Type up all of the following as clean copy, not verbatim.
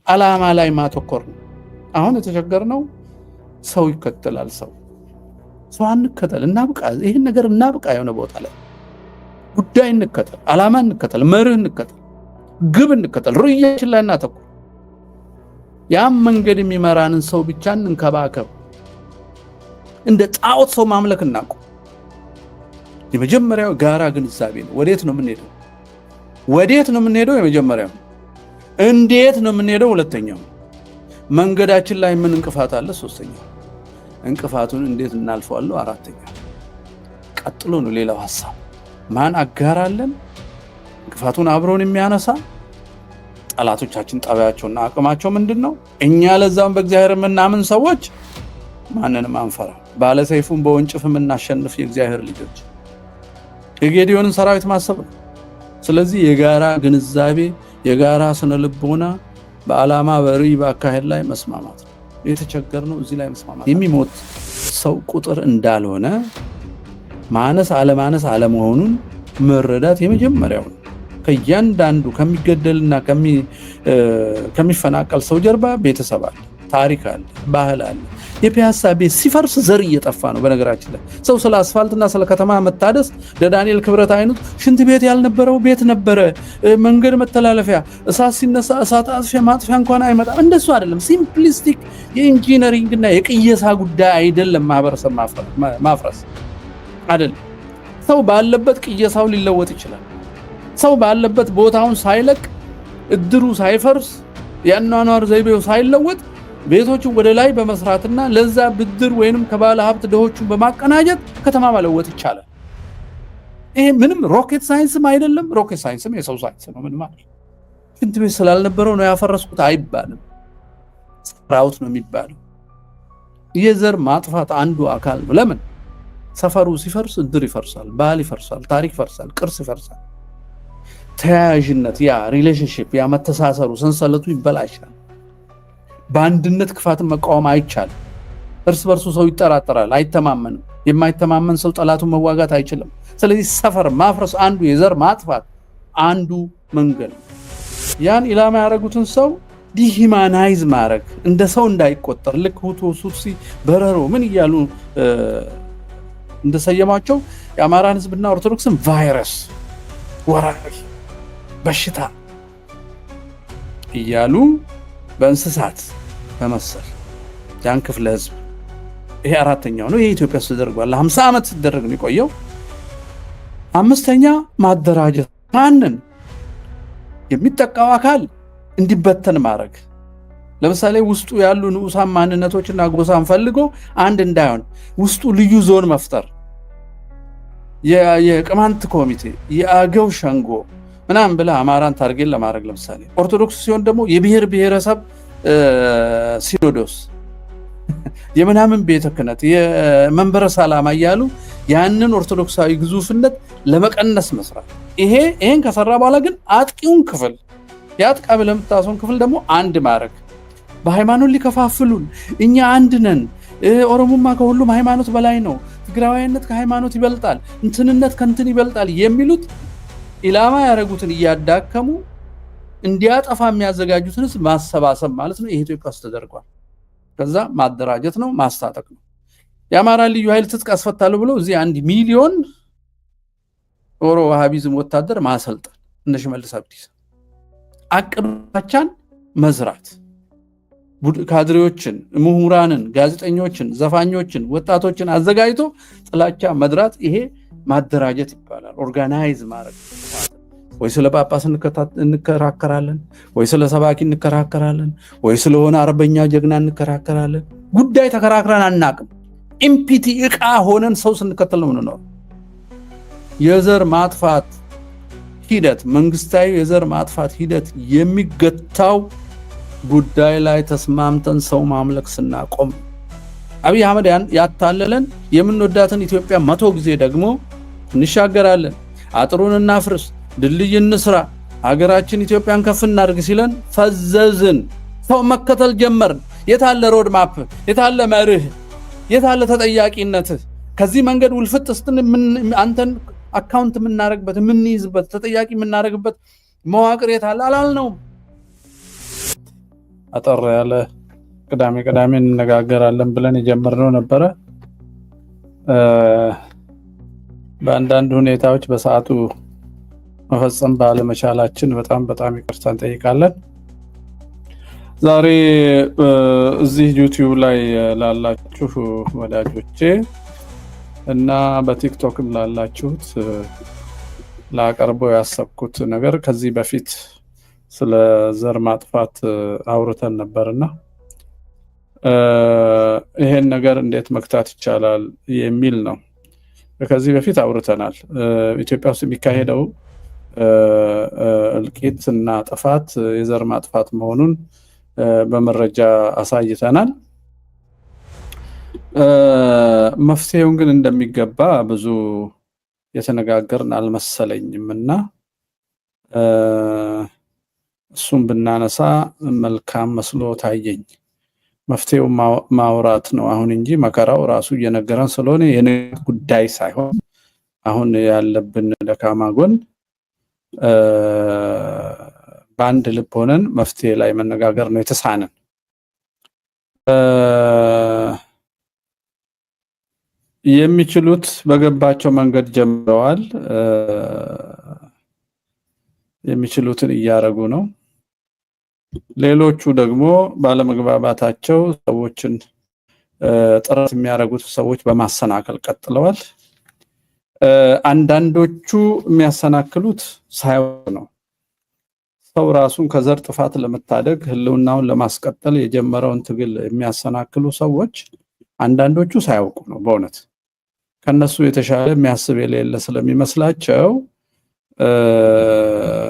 ዓላማ ላይ ማተኮር ነው። አሁን የተቸገርነው ሰው ይከተላል። ሰው አንከተል፣ እናብቃ። ይሄን ነገር እናብቃ። የሆነ ቦታ ላይ ጉዳይ እንከተል፣ ዓላማ እንከተል፣ መርህ እንከተል፣ ግብ እንከተል፣ ርዕያችን ላይ እናተኮር። ያም መንገድ የሚመራንን ሰው ብቻ እንንከባከብ። እንደ ጣዖት ሰው ማምለክ እናቆም። የመጀመሪያው ጋራ ግንዛቤ ነው። ወዴት ነው የምንሄደው? የመጀመሪያው እንዴት ነው የምንሄደው? ሁለተኛው መንገዳችን ላይ ምን እንቅፋት አለ? ሶስተኛው እንቅፋቱን እንዴት እናልፈዋለሁ? አራተኛው ቀጥሎ ነው ሌላው ሐሳብ። ማን አጋራለን? እንቅፋቱን አብሮን የሚያነሳ ጠላቶቻችን ጠባያቸውና አቅማቸው ምንድነው? እኛ ለዛም በእግዚአብሔር የምናምን ሰዎች ማንንም አንፈራ፣ ባለሰይፉን በወንጭፍ የምናሸንፍ የእግዚአብሔር ልጆች። የጌዲዮንን ሰራዊት ማሰብ ነው። ስለዚህ የጋራ ግንዛቤ፣ የጋራ ስነ ልቦና፣ በዓላማ በርዕይ በአካሄድ ላይ መስማማት ነው። የተቸገርነው እዚህ ላይ መስማማት። የሚሞት ሰው ቁጥር እንዳልሆነ ማነስ አለመሆኑን መረዳት የመጀመሪያው ነው። ከእያንዳንዱ ከሚገደልና ከሚፈናቀል ሰው ጀርባ ቤተሰብ አለ፣ ታሪክ አለ፣ ባህል አለ። የፒያሳ ቤት ሲፈርስ ዘር እየጠፋ ነው። በነገራችን ላይ ሰው ስለ አስፋልትና ስለ ከተማ መታደስ ለዳንኤል ክብረት አይኑት ሽንት ቤት ያልነበረው ቤት ነበረ፣ መንገድ መተላለፊያ፣ እሳት ሲነሳ እሳት ማጥፊያ እንኳን አይመጣም። እንደሱ አይደለም። ሲምፕሊስቲክ የኢንጂነሪንግና የቅየሳ ጉዳይ አይደለም። ማህበረሰብ ማፍረስ አይደለም። ሰው ባለበት ቅየሳው ሊለወጥ ይችላል። ሰው ባለበት ቦታውን ሳይለቅ፣ እድሩ ሳይፈርስ፣ የአኗኗር ዘይቤው ሳይለወጥ ቤቶቹ ወደ ላይ በመስራትና ለዛ ብድር ወይንም ከባለ ሀብት ድሆቹን በማቀናጀት ከተማ መለወጥ ይቻላል። ይሄ ምንም ሮኬት ሳይንስም አይደለም። ሮኬት ሳይንስም የሰው ሳይንስ ነው። ምን ማለት ሽንት ቤት ስላልነበረው ነው ያፈረስኩት አይባልም። ስራውት ነው የሚባለው። የዘር ማጥፋት አንዱ አካል ነው። ለምን ሰፈሩ ሲፈርስ እድር ይፈርሳል፣ ባህል ይፈርሳል፣ ታሪክ ይፈርሳል፣ ቅርስ ይፈርሳል። ተያያዥነት፣ ያ ሪሌሽንሺፕ፣ ያ መተሳሰሩ፣ ሰንሰለቱ ይበላሻል። በአንድነት ክፋትን መቃወም አይቻልም። እርስ በርሱ ሰው ይጠራጠራል፣ አይተማመንም። የማይተማመን ሰው ጠላቱን መዋጋት አይችልም። ስለዚህ ሰፈር ማፍረስ አንዱ የዘር ማጥፋት አንዱ መንገድ ነው። ያን ኢላማ ያደረጉትን ሰው ዲሂማናይዝ ማድረግ፣ እንደ ሰው እንዳይቆጠር፣ ልክ ሁቱ፣ ሱትሲ፣ በረሮ ምን እያሉ እንደሰየማቸው የአማራን ህዝብና ኦርቶዶክስን ቫይረስ፣ ወራሪ፣ በሽታ እያሉ በእንስሳት በመሰል ያን ክፍለ ህዝብ። ይሄ አራተኛው ነው። ይሄ ኢትዮጵያ ውስጥ ተደርጓል። ለ50 ዓመት ሲደረግ ነው የቆየው። አምስተኛ ማደራጀት፣ ማንን የሚጠቃው አካል እንዲበተን ማድረግ። ለምሳሌ ውስጡ ያሉ ንዑሳን ማንነቶችና ጎሳን ፈልጎ አንድ እንዳይሆን ውስጡ ልዩ ዞን መፍጠር፣ የቅማንት ኮሚቴ፣ የአገው ሸንጎ ምናምን ብለህ አማራን ታርጌት ለማድረግ ለምሳሌ ኦርቶዶክስ ሲሆን ደግሞ የብሔር ብሔረሰብ ሲኖዶስ፣ የምናምን ቤተ ክህነት፣ የመንበረ ሰላማ እያሉ ያንን ኦርቶዶክሳዊ ግዙፍነት ለመቀነስ መስራት። ይሄን ከሰራ በኋላ ግን አጥቂውን ክፍል ያጥቃ ብለህ የምታስበውን ክፍል ደግሞ አንድ ማድረግ። በሃይማኖት ሊከፋፍሉን፣ እኛ አንድ ነን፣ ኦሮሞማ ከሁሉም ሃይማኖት በላይ ነው፣ ትግራዋይነት ከሃይማኖት ይበልጣል፣ እንትንነት ከእንትን ይበልጣል የሚሉት ኢላማ ያደረጉትን እያዳከሙ እንዲያጠፋ የሚያዘጋጁትን ማሰባሰብ ማለት ነው። ይሄ ኢትዮጵያ ውስጥ ተደርጓል። ከዛ ማደራጀት ነው፣ ማስታጠቅ ነው። የአማራ ልዩ ኃይል ትጥቅ አስፈታለሁ ብለው እዚህ 1 ሚሊዮን ኦሮ ዋሃቢዝም ወታደር ማሰልጠን፣ እነ ሽመልስ አብዲሳ አቅዶቻን መዝራት፣ ካድሬዎችን፣ ምሁራንን፣ ጋዜጠኞችን፣ ዘፋኞችን፣ ወጣቶችን አዘጋጅቶ ጥላቻ መድራት። ይሄ ማደራጀት ይባላል። ኦርጋናይዝ ማድረግ። ወይ ስለ ጳጳስ እንከራከራለን፣ ወይ ስለ ሰባኪ እንከራከራለን፣ ወይ ስለሆነ አርበኛ ጀግና እንከራከራለን። ጉዳይ ተከራክረን አናቅም። ኢምፒቲ ዕቃ ሆነን ሰው ስንከተል ነው የምንኖረው። የዘር ማጥፋት ሂደት፣ መንግስታዊ የዘር ማጥፋት ሂደት የሚገታው ጉዳይ ላይ ተስማምተን ሰው ማምለክ ስናቆም። አብይ አህመድ ያታለለን የምንወዳትን ኢትዮጵያ 100 ጊዜ ደግሞ እንሻገራለን፣ አጥሩን እናፍርስ፣ ድልድይ እንስራ፣ ሀገራችን ኢትዮጵያን ከፍ እናድርግ ሲለን ፈዘዝን። ሰው መከተል ጀመርን። የታለ ሮድ ማፕ? የታለ መርህ? የታለ ተጠያቂነት? ከዚህ መንገድ ውልፍጥ ስትል አንተን አካውንት የምናደርግበት የምንይዝበት ተጠያቂ የምናደርግበት መዋቅር የታለ? አላልነውም። አጠር ያለ ቅዳሜ እንነጋገራለን ብለን የጀመርነው ነበረ። በአንዳንድ ሁኔታዎች በሰዓቱ መፈጸም ባለመቻላችን በጣም ይቅርታ እንጠይቃለን። ዛሬ እዚህ ዩቲዩብ ላይ ላላችሁ ወዳጆቼ እና በቲክቶክም ላላችሁት ላቀርበው ያሰብኩት ነገር ከዚህ በፊት ስለ ዘር ማጥፋት አውርተን ነበርና ይሄን ነገር እንዴት መክታት ይቻላል የሚል ነው። ከዚህ በፊት አውርተናል። ኢትዮጵያ ውስጥ የሚካሄደው እልቂት እና ጥፋት የዘር ማጥፋት መሆኑን በመረጃ አሳይተናል። መፍትሄውን ግን እንደሚገባ ብዙ የተነጋገርን አልመሰለኝም እና እሱም ብናነሳ መልካም መስሎ ታየኝ። መፍትሄው ማውራት ነው አሁን እንጂ መከራው ራሱ እየነገረን ስለሆነ የንግድ ጉዳይ ሳይሆን አሁን ያለብን ደካማ ጎን በአንድ ልብ ሆነን መፍትሄ ላይ መነጋገር ነው የተሳነን። የሚችሉት በገባቸው መንገድ ጀምረዋል። የሚችሉትን እያረጉ ነው። ሌሎቹ ደግሞ ባለመግባባታቸው ሰዎችን ጥረት የሚያደርጉት ሰዎች በማሰናከል ቀጥለዋል። አንዳንዶቹ የሚያሰናክሉት ሳያውቁ ነው። ሰው ራሱን ከዘር ጥፋት ለመታደግ ህልውናውን ለማስቀጠል የጀመረውን ትግል የሚያሰናክሉ ሰዎች አንዳንዶቹ ሳያውቁ ነው። በእውነት ከነሱ የተሻለ የሚያስብ የሌለ ስለሚመስላቸው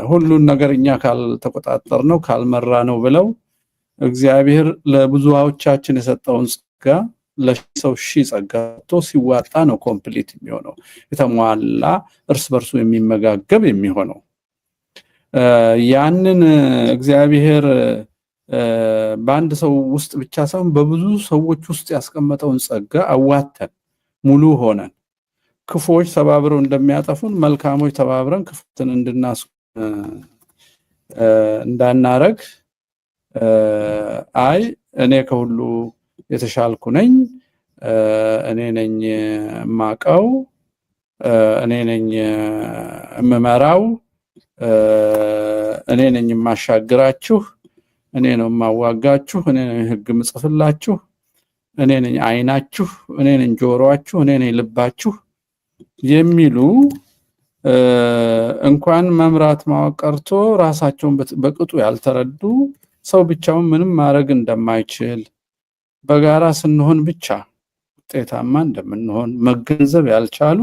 ሁሉን ነገር እኛ ካልተቆጣጠር ነው ካልመራ ነው ብለው እግዚአብሔር ለብዙዎቻችን የሰጠውን ጸጋ ለሰው ሺህ ጸጋ ሲዋጣ ነው ኮምፕሊት የሚሆነው የተሟላ እርስ በርሱ የሚመጋገብ የሚሆነው። ያንን እግዚአብሔር በአንድ ሰው ውስጥ ብቻ ሳይሆን በብዙ ሰዎች ውስጥ ያስቀመጠውን ጸጋ አዋተን ሙሉ ሆነን ክፎች ተባብረው እንደሚያጠፉን መልካሞች ተባብረን ክፉትን እንዳናረግ አይ እኔ ከሁሉ የተሻልኩ ነኝ፣ እኔ ነኝ ማቀው፣ እኔ ነኝ የምመራው፣ እኔ ነኝ የማሻግራችሁ፣ እኔ ነው የማዋጋችሁ፣ እኔ ነኝ ህግ ምጽፍላችሁ፣ እኔ ነኝ አይናችሁ፣ እኔ ነኝ ጆሮአችሁ፣ እኔ ነኝ ልባችሁ የሚሉ እንኳን መምራት ማወቅ ቀርቶ ራሳቸውን በቅጡ ያልተረዱ ሰው ብቻውን ምንም ማድረግ እንደማይችል በጋራ ስንሆን ብቻ ውጤታማ እንደምንሆን መገንዘብ ያልቻሉ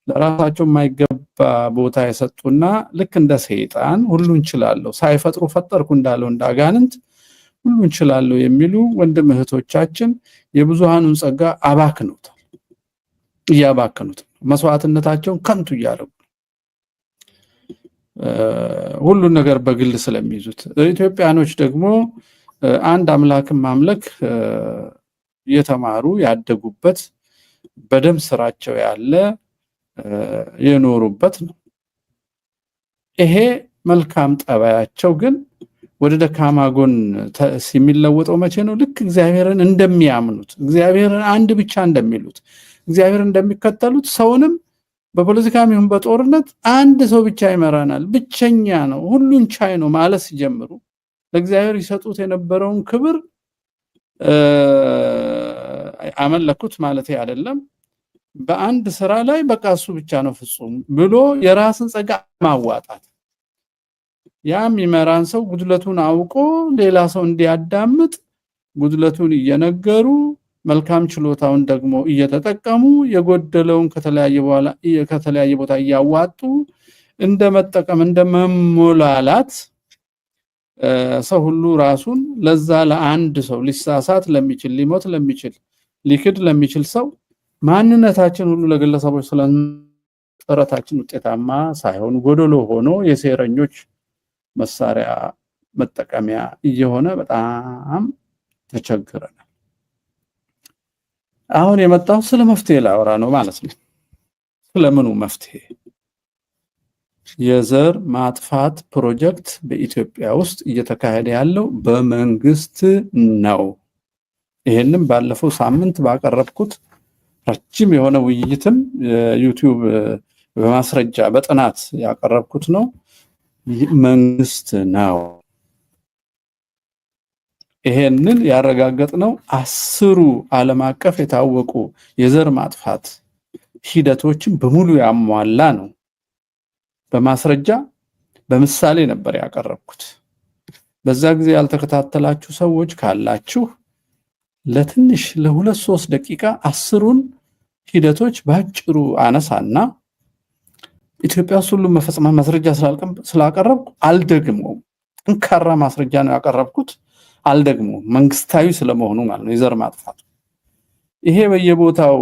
ለራሳቸው የማይገባ ቦታ የሰጡና ልክ እንደ ሰይጣን ሁሉን እችላለሁ ሳይፈጥሩ ፈጠርኩ እንዳለው እንዳጋንንት ሁሉን እችላለሁ የሚሉ ወንድም እህቶቻችን የብዙሃኑን ጸጋ አባክነውታል፣ እያባከኑት መስዋዕትነታቸውን ከንቱ እያደረጉ ሁሉን ነገር በግል ስለሚይዙት። ኢትዮጵያኖች ደግሞ አንድ አምላክን ማምለክ የተማሩ ያደጉበት በደም ስራቸው ያለ የኖሩበት ነው። ይሄ መልካም ጠባያቸው ግን ወደ ደካማ ጎን የሚለወጠው መቼ ነው? ልክ እግዚአብሔርን እንደሚያምኑት እግዚአብሔርን አንድ ብቻ እንደሚሉት እግዚአብሔርን እንደሚከተሉት ሰውንም በፖለቲካም ይሁን በጦርነት አንድ ሰው ብቻ ይመራናል፣ ብቸኛ ነው፣ ሁሉን ቻይ ነው ማለት ሲጀምሩ ለእግዚአብሔር ይሰጡት የነበረውን ክብር አመለኩት ማለት አይደለም። በአንድ ስራ ላይ በቃ እሱ ብቻ ነው ፍጹም ብሎ የራስን ጸጋ ማዋጣት፣ ያም ይመራን ሰው ጉድለቱን አውቆ ሌላ ሰው እንዲያዳምጥ ጉድለቱን እየነገሩ መልካም ችሎታውን ደግሞ እየተጠቀሙ የጎደለውን ከተለያየ ቦታ እያዋጡ እንደመጠቀም እንደመሞላላት ሰው ሁሉ ራሱን ለዛ ለአንድ ሰው ሊሳሳት ለሚችል ሊሞት ለሚችል ሊክድ ለሚችል ሰው ማንነታችን ሁሉ ለግለሰቦች ጥረታችን ውጤታማ ሳይሆን ጎደሎ ሆኖ የሴረኞች መሳሪያ መጠቀሚያ እየሆነ በጣም ተቸግረናል። አሁን የመጣው ስለ መፍትሄ ላወራ ነው ማለት ነው። ስለምኑ መፍትሄ? የዘር ማጥፋት ፕሮጀክት በኢትዮጵያ ውስጥ እየተካሄደ ያለው በመንግስት ነው። ይሄንም ባለፈው ሳምንት ባቀረብኩት ረጅም የሆነ ውይይትም ዩቲዩብ በማስረጃ በጥናት ያቀረብኩት ነው። መንግስት ነው። ይሄንን ያረጋገጥነው 10 ዓለም አቀፍ የታወቁ የዘር ማጥፋት ሂደቶችን በሙሉ ያሟላ ነው። በማስረጃ በምሳሌ ነበር ያቀረብኩት። በዛ ጊዜ ያልተከታተላችሁ ሰዎች ካላችሁ ለትንሽ ለ2-3 ደቂቃ 10ን ሂደቶች ባጭሩ አነሳና ኢትዮጵያ ውስጥ ሁሉ መፈጸም ማስረጃ ስላቀረብኩ አልደግመውም። ጠንካራ ማስረጃ ነው ያቀረብኩት፣ አልደግመውም። መንግስታዊ ስለመሆኑ ማለት ነው። የዘር ማጥፋት ይሄ በየቦታው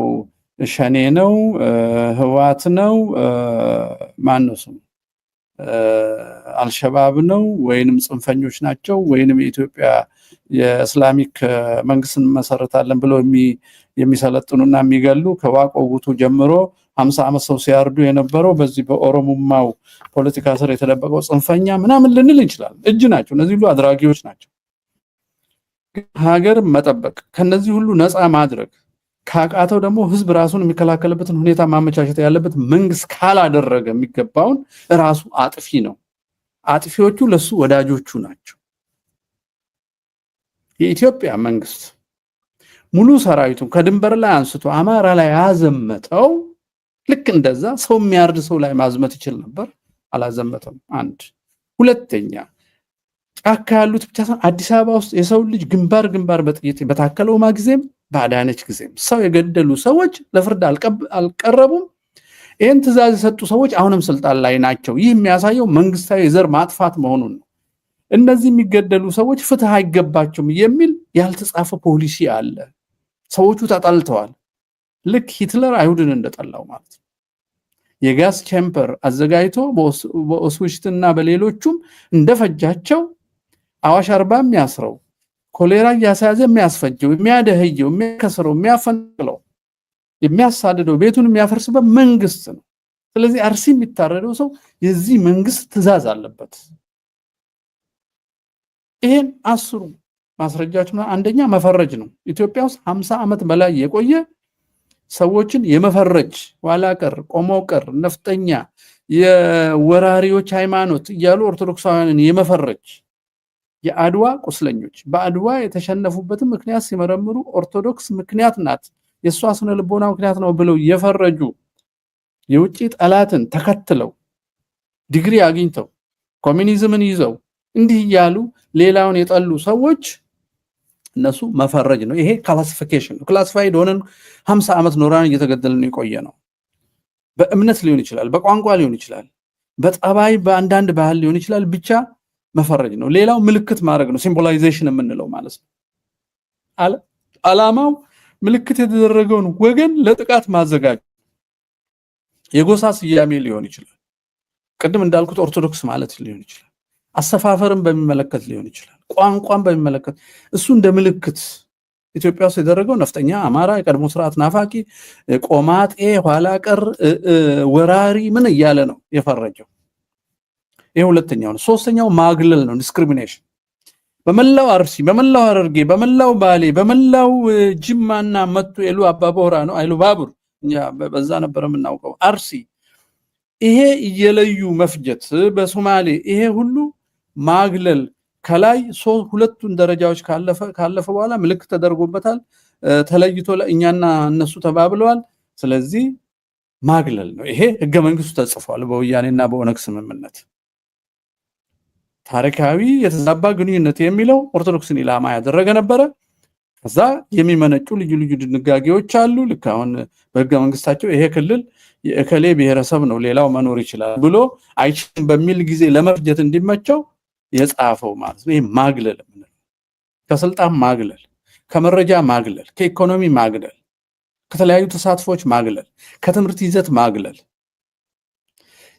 ሸኔ ነው፣ ህወሓት ነው፣ ማነው ስሙ አልሸባብ ነው፣ ወይንም ጽንፈኞች ናቸው፣ ወይንም የኢትዮጵያ የእስላሚክ መንግስትን መሰረታለን ብለው የሚሰለጥኑና የሚገሉ ከዋቆ ጉቱ ጀምሮ 50 ዓመት ሰው ሲያርዱ የነበረው በዚህ በኦሮሞማው ፖለቲካ ስር የተደበቀው ጽንፈኛ ምናምን ልንል እንችላለን። እጅ ናቸው። እነዚህ ሁሉ አድራጊዎች ናቸው። ሀገር መጠበቅ ከነዚህ ሁሉ ነፃ ማድረግ ካቃተው ደግሞ ህዝብ ራሱን የሚከላከልበትን ሁኔታ ማመቻቸት ያለበት መንግስት ካላደረገ የሚገባውን ራሱ አጥፊ ነው። አጥፊዎቹ ለሱ ወዳጆቹ ናቸው። የኢትዮጵያ መንግስት ሙሉ ሰራዊቱን ከድንበር ላይ አንስቶ አማራ ላይ ያዘመተው ልክ እንደዛ ሰው የሚያርድ ሰው ላይ ማዝመት ይችል ነበር፣ አላዘመተም። አንድ ሁለተኛ ጫካ ያሉት ብቻ ሳይሆን አዲስ አበባ ውስጥ የሰው ልጅ ግንባር በጥይት በታከለው ጊዜም በአዳነች ጊዜም ሰው የገደሉ ሰዎች ለፍርድ አልቀረቡም። ይህን ትዕዛዝ የሰጡ ሰዎች አሁንም ስልጣን ላይ ናቸው። ይህ የሚያሳየው መንግስታዊ የዘር ማጥፋት መሆኑን ነው። እነዚህ የሚገደሉ ሰዎች ፍትህ አይገባቸውም የሚል ያልተጻፈ ፖሊሲ አለ። ሰዎቹ ተጠልተዋል። ልክ ሂትለር አይሁድን እንደጠላው ማለት ነው። የጋዝ ቼምበር አዘጋጅቶ በኦስዊችትና በሌሎቹም እንደፈጃቸው አዋሽ አርባ የሚያስረው ኮሌራ እያሳያዘ የሚያስፈጀው የሚያደህየው የሚያከስረው የሚያፈንቅለው የሚያሳድደው ቤቱን የሚያፈርስበት መንግስት ነው። ስለዚህ አርሲ የሚታረደው ሰው የዚህ መንግስት ትዕዛዝ አለበት። ይሄን 10 ማስረጃዎች አንደኛ መፈረጅ ነው። ኢትዮጵያ ውስጥ 50 ዓመት በላይ የቆየ ሰዎችን የመፈረጅ ዋላቀር ቆሞቀር ነፍጠኛ የወራሪዎች ሃይማኖት እያሉ ኦርቶዶክሳውያንን የመፈረጅ የአድዋ ቁስለኞች በአድዋ የተሸነፉበትን ምክንያት ሲመረምሩ ኦርቶዶክስ ምክንያት ናት የሷ ስነ ልቦና ምክንያት ነው ብለው የፈረጁ የውጪ ጠላትን ተከትለው ዲግሪ አግኝተው ኮሚኒዝምን ይዘው እንዲህ ያሉ ሌላውን የጠሉ ሰዎች እነሱ መፈረጅ ነው። ይሄ ክላሲፊኬሽን ነው። ክላሲፋይድ ሆነን 50 ዓመት ኖራን እየተገደልን የቆየ ነው። በእምነት ሊሆን ይችላል፣ በቋንቋ ሊሆን ይችላል፣ በጠባይ በአንዳንድ ባህል ሊሆን ይችላል። ብቻ መፈረጅ ነው። ሌላው ምልክት ማድረግ ነው። ሲምቦላይዜሽን የምንለው ማለት ነው። ዓላማው ምልክት የተደረገውን ወገን ለጥቃት ማዘጋጀት። የጎሳ ስያሜ ሊሆን ይችላል። ቅድም እንዳልኩት ኦርቶዶክስ ማለት ሊሆን ይችላል። አሰፋፈርን በሚመለከት ሊሆን ይችላል። ቋንቋን በሚመለከት እሱ እንደ ምልክት ኢትዮጵያ ውስጥ የደረገው ነፍጠኛ፣ አማራ፣ የቀድሞ ስርዓት ናፋቂ፣ ቆማጤ፣ ኋላ ቀር፣ ወራሪ ምን እያለ ነው የፈረጀው። ይሄ ሁለተኛው ነው። ሶስተኛው ማግለል ነው። ዲስክሪሚኔሽን በመላው አርሲ፣ በመላው ሐረርጌ፣ በመላው ባሌ፣ በመላው ጅማና መቱ ኤሉ አባቦራ ነው አይሉ ባቡር እኛ በዛ ነበር የምናውቀው አርሲ። ይሄ እየለዩ መፍጀት በሶማሌ ይሄ ሁሉ ማግለል ከላይ ሁለቱን ደረጃዎች ካለፈ በኋላ ምልክት ተደርጎበታል። ተለይቶ እኛና እነሱ ተባብለዋል። ስለዚህ ማግለል ነው። ይሄ ህገ መንግስቱ ተጽፏል በወያኔና በኦነግ ስምምነት። ታሪካዊ የተዛባ ግንኙነት የሚለው ኦርቶዶክስን ኢላማ ያደረገ ነበረ። ከዛ የሚመነጩ ልዩ ልዩ ድንጋጌዎች አሉ። ልክ አሁን በህገ መንግስታቸው ይሄ ክልል የእከሌ ብሔረሰብ ነው ሌላው መኖር ይችላል ብሎ አይችልም በሚል ጊዜ ለመፍጀት እንዲመቸው የጻፈው ማለት ነው። ይሄ ማግለል ነው። ከስልጣን ማግለል፣ ከመረጃ ማግለል፣ ከኢኮኖሚ ማግለል፣ ከተለያዩ ተሳትፎች ማግለል፣ ከትምህርት ይዘት ማግለል፣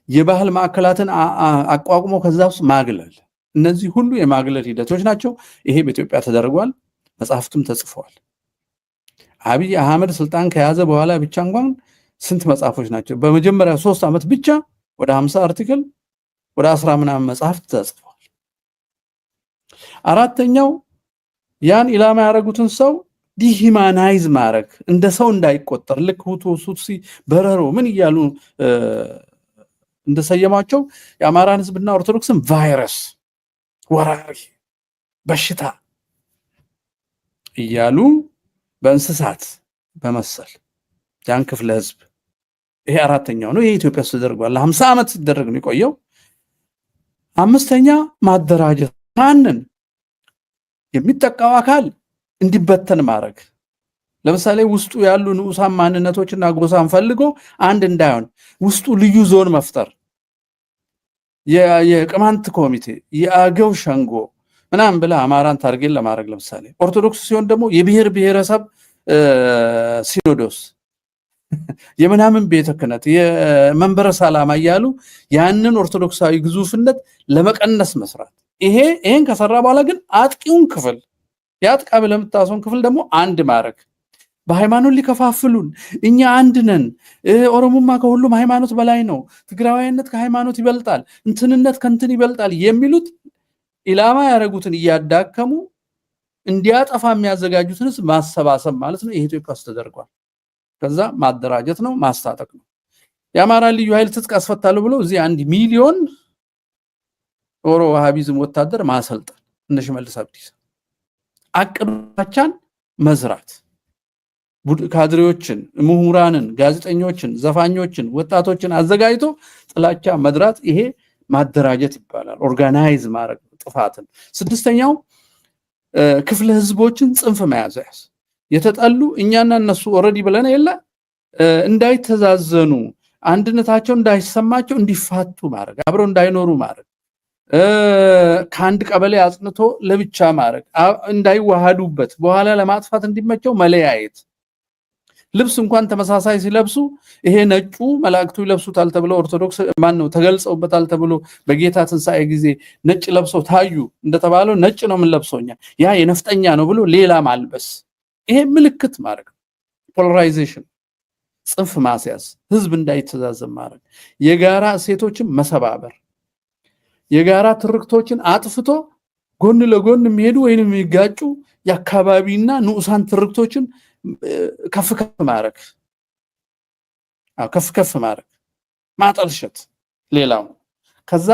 የባህል ማዕከላትን አቋቁሞ ከዛ ውስጥ ማግለል። እነዚህ ሁሉ የማግለል ሂደቶች ናቸው። ይሄ በኢትዮጵያ ተደርጓል። መጽሐፍትም ተጽፈዋል። አብይ አህመድ ስልጣን ከያዘ በኋላ ብቻ እንኳን ስንት መጽሐፎች ናቸው? በመጀመሪያ 3 ዓመት ብቻ ወደ 50 አርቲክል ወደ 10 ምናምን መጽሐፍት ተጽፈዋል። አራተኛው ያን ኢላማ ያደረጉትን ሰው ዲሂማናይዝ ማድረግ እንደ ሰው እንዳይቆጠር ልክ ሁቱ ሱትሲ በረሮ ምን እያሉ እንደሰየማቸው የአማራን ህዝብና ኦርቶዶክስን ቫይረስ ወራሪ በሽታ እያሉ በእንስሳት በመሰል ያን ክፍለ ህዝብ ይሄ አራተኛው ነው። የኢትዮጵያ ውስጥ ተደርጓል። 50 ዓመት ሲደረግ ነው የቆየው። አምስተኛ ማደራጀት ማንን የሚጠቃው አካል እንዲበተን ማድረግ። ለምሳሌ ውስጡ ያሉ ንዑሳን ማንነቶችና ጎሳን ፈልጎ አንድ እንዳይሆን ውስጡ ልዩ ዞን መፍጠር፣ የቅማንት ኮሚቴ፣ የአገው ሸንጎ ምናምን ብለ አማራን ታርጌት ለማድረግ ለምሳሌ ኦርቶዶክስ ሲሆን ደግሞ የብሔር ብሔረሰብ ሲኖዶስ የምናምን ቤተ ክህነት የመንበረ ሰላማ እያሉ ያንን ኦርቶዶክሳዊ ግዙፍነት ለመቀነስ መስራት። ይሄን ከሰራ በኋላ ግን አጥቂውን ክፍል ያጥቃ ብለህ የምታስውን ክፍል ደግሞ አንድ ማድረግ። በሃይማኖት ሊከፋፍሉን እኛ አንድ ነን፣ ኦሮሞማ ከሁሉም ሃይማኖት በላይ ነው፣ ትግራዋይነት ከሃይማኖት ይበልጣል፣ እንትንነት ከንትን ይበልጣል የሚሉት ኢላማ ያደረጉትን እያዳከሙ እንዲያጠፋ የሚያዘጋጁትን ማሰባሰብ ማለት ነው። ይሄ ኢትዮጵያ ውስጥ ተደርጓል። ከዛ ማደራጀት ነው፣ ማስታጠቅ ነው። የአማራ ልዩ ኃይል ትጥቅ አስፈታለሁ ብሎ እዚህ 1 ሚሊዮን ኦሮ ዋሃቢዝም ወታደር ማሰልጠን እንደ ሽመልስ አብዲሳ አቅዶቻን መዝራት ካድሬዎችን፣ ምሁራንን፣ ጋዜጠኞችን፣ ዘፋኞችን፣ ወጣቶችን አዘጋጅቶ ጥላቻ መድራት ይሄ ማደራጀት ይባላል። ኦርጋናይዝ ማድረግ ጥፋትን። ስድስተኛው ክፍለ ህዝቦችን ጽንፍ መያዝ የተጣሉ እኛና እነሱ ኦሬዲ ብለን የለ እንዳይተዛዘኑ አንድነታቸው እንዳይሰማቸው እንዲፋቱ ማድረግ፣ አብረው እንዳይኖሩ ማድረግ፣ ከአንድ ቀበሌ አጽንቶ ለብቻ ማድረግ፣ እንዳይዋሃዱበት በኋላ ለማጥፋት እንዲመቸው መለያየት። ልብስ እንኳን ተመሳሳይ ሲለብሱ ይሄ ነጩ መላእክቱ ይለብሱታል ተብሎ ኦርቶዶክስ ማን ነው ተገልጸውበታል ተብሎ በጌታ ትንሳኤ ጊዜ ነጭ ለብሰው ታዩ እንደተባለው ነጭ ነው ምን ለብሶኛ ያ የነፍጠኛ ነው ብሎ ሌላ ማልበስ። ይሄ ምልክት ማድረግ ፖላራይዜሽን፣ ጽንፍ ማስያዝ፣ ህዝብ እንዳይተዛዘብ ማድረግ፣ የጋራ እሴቶችን መሰባበር፣ የጋራ ትርክቶችን አጥፍቶ ጎን ለጎን የሚሄዱ ወይንም የሚጋጩ የአካባቢና ንዑሳን ትርክቶችን ከፍ ከፍ ማድረግ ማጠልሸት ሌላው። ከዛ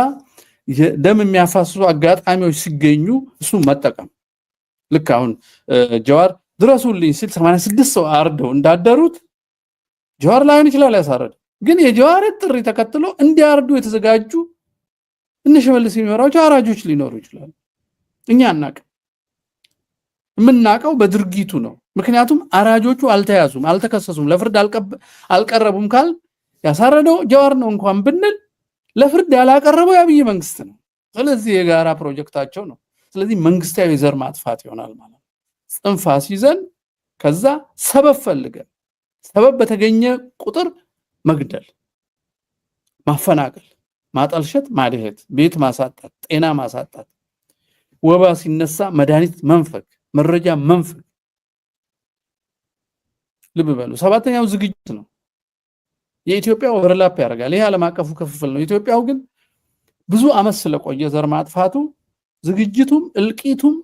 ደም የሚያፋስሱ አጋጣሚዎች ሲገኙ እሱ መጠቀም። ልክ አሁን ጀዋር ድረሱልኝ ሲል 86 ሰው አርደው እንዳደሩት ጀዋር ላይሆን ይችላል ያሳረደ፣ ግን የጀዋር ጥሪ ተከትሎ እንዲያርዱ የተዘጋጁ እነ ሽመልስ የሚመራቸው አራጆች ሊኖሩ ይችላሉ። እኛ አናውቅም። የምናውቀው በድርጊቱ ነው። ምክንያቱም አራጆቹ አልተያዙም፣ አልተከሰሱም፣ ለፍርድ አልቀረቡም። ካል ያሳረደው ጀዋር ነው እንኳን ብንል ለፍርድ ያላቀረበው የአብይ መንግስት ነው። ስለዚህ የጋራ ፕሮጀክታቸው ነው። ስለዚህ መንግስታዊ ዘር ማጥፋት ይሆናል ማለት ነው። ጽንፍ አስይዘን ከዛ ሰበብ ፈልገን ሰበብ በተገኘ ቁጥር መግደል፣ ማፈናቀል፣ ማጠልሸት፣ ማድሄት፣ ቤት ማሳጣት፣ ጤና ማሳጣት፣ ወባ ሲነሳ መድኃኒት መንፈግ፣ መረጃ መንፈግ። ልብ በሉ። ሰባተኛው ዝግጅት ነው። የኢትዮጵያ ኦቨርላፕ ያደርጋል። ይሄ ዓለም አቀፉ ክፍፍል ነው። ኢትዮጵያው ግን ብዙ አመት ስለቆየ ዘር ማጥፋቱ ዝግጅቱም እልቂቱም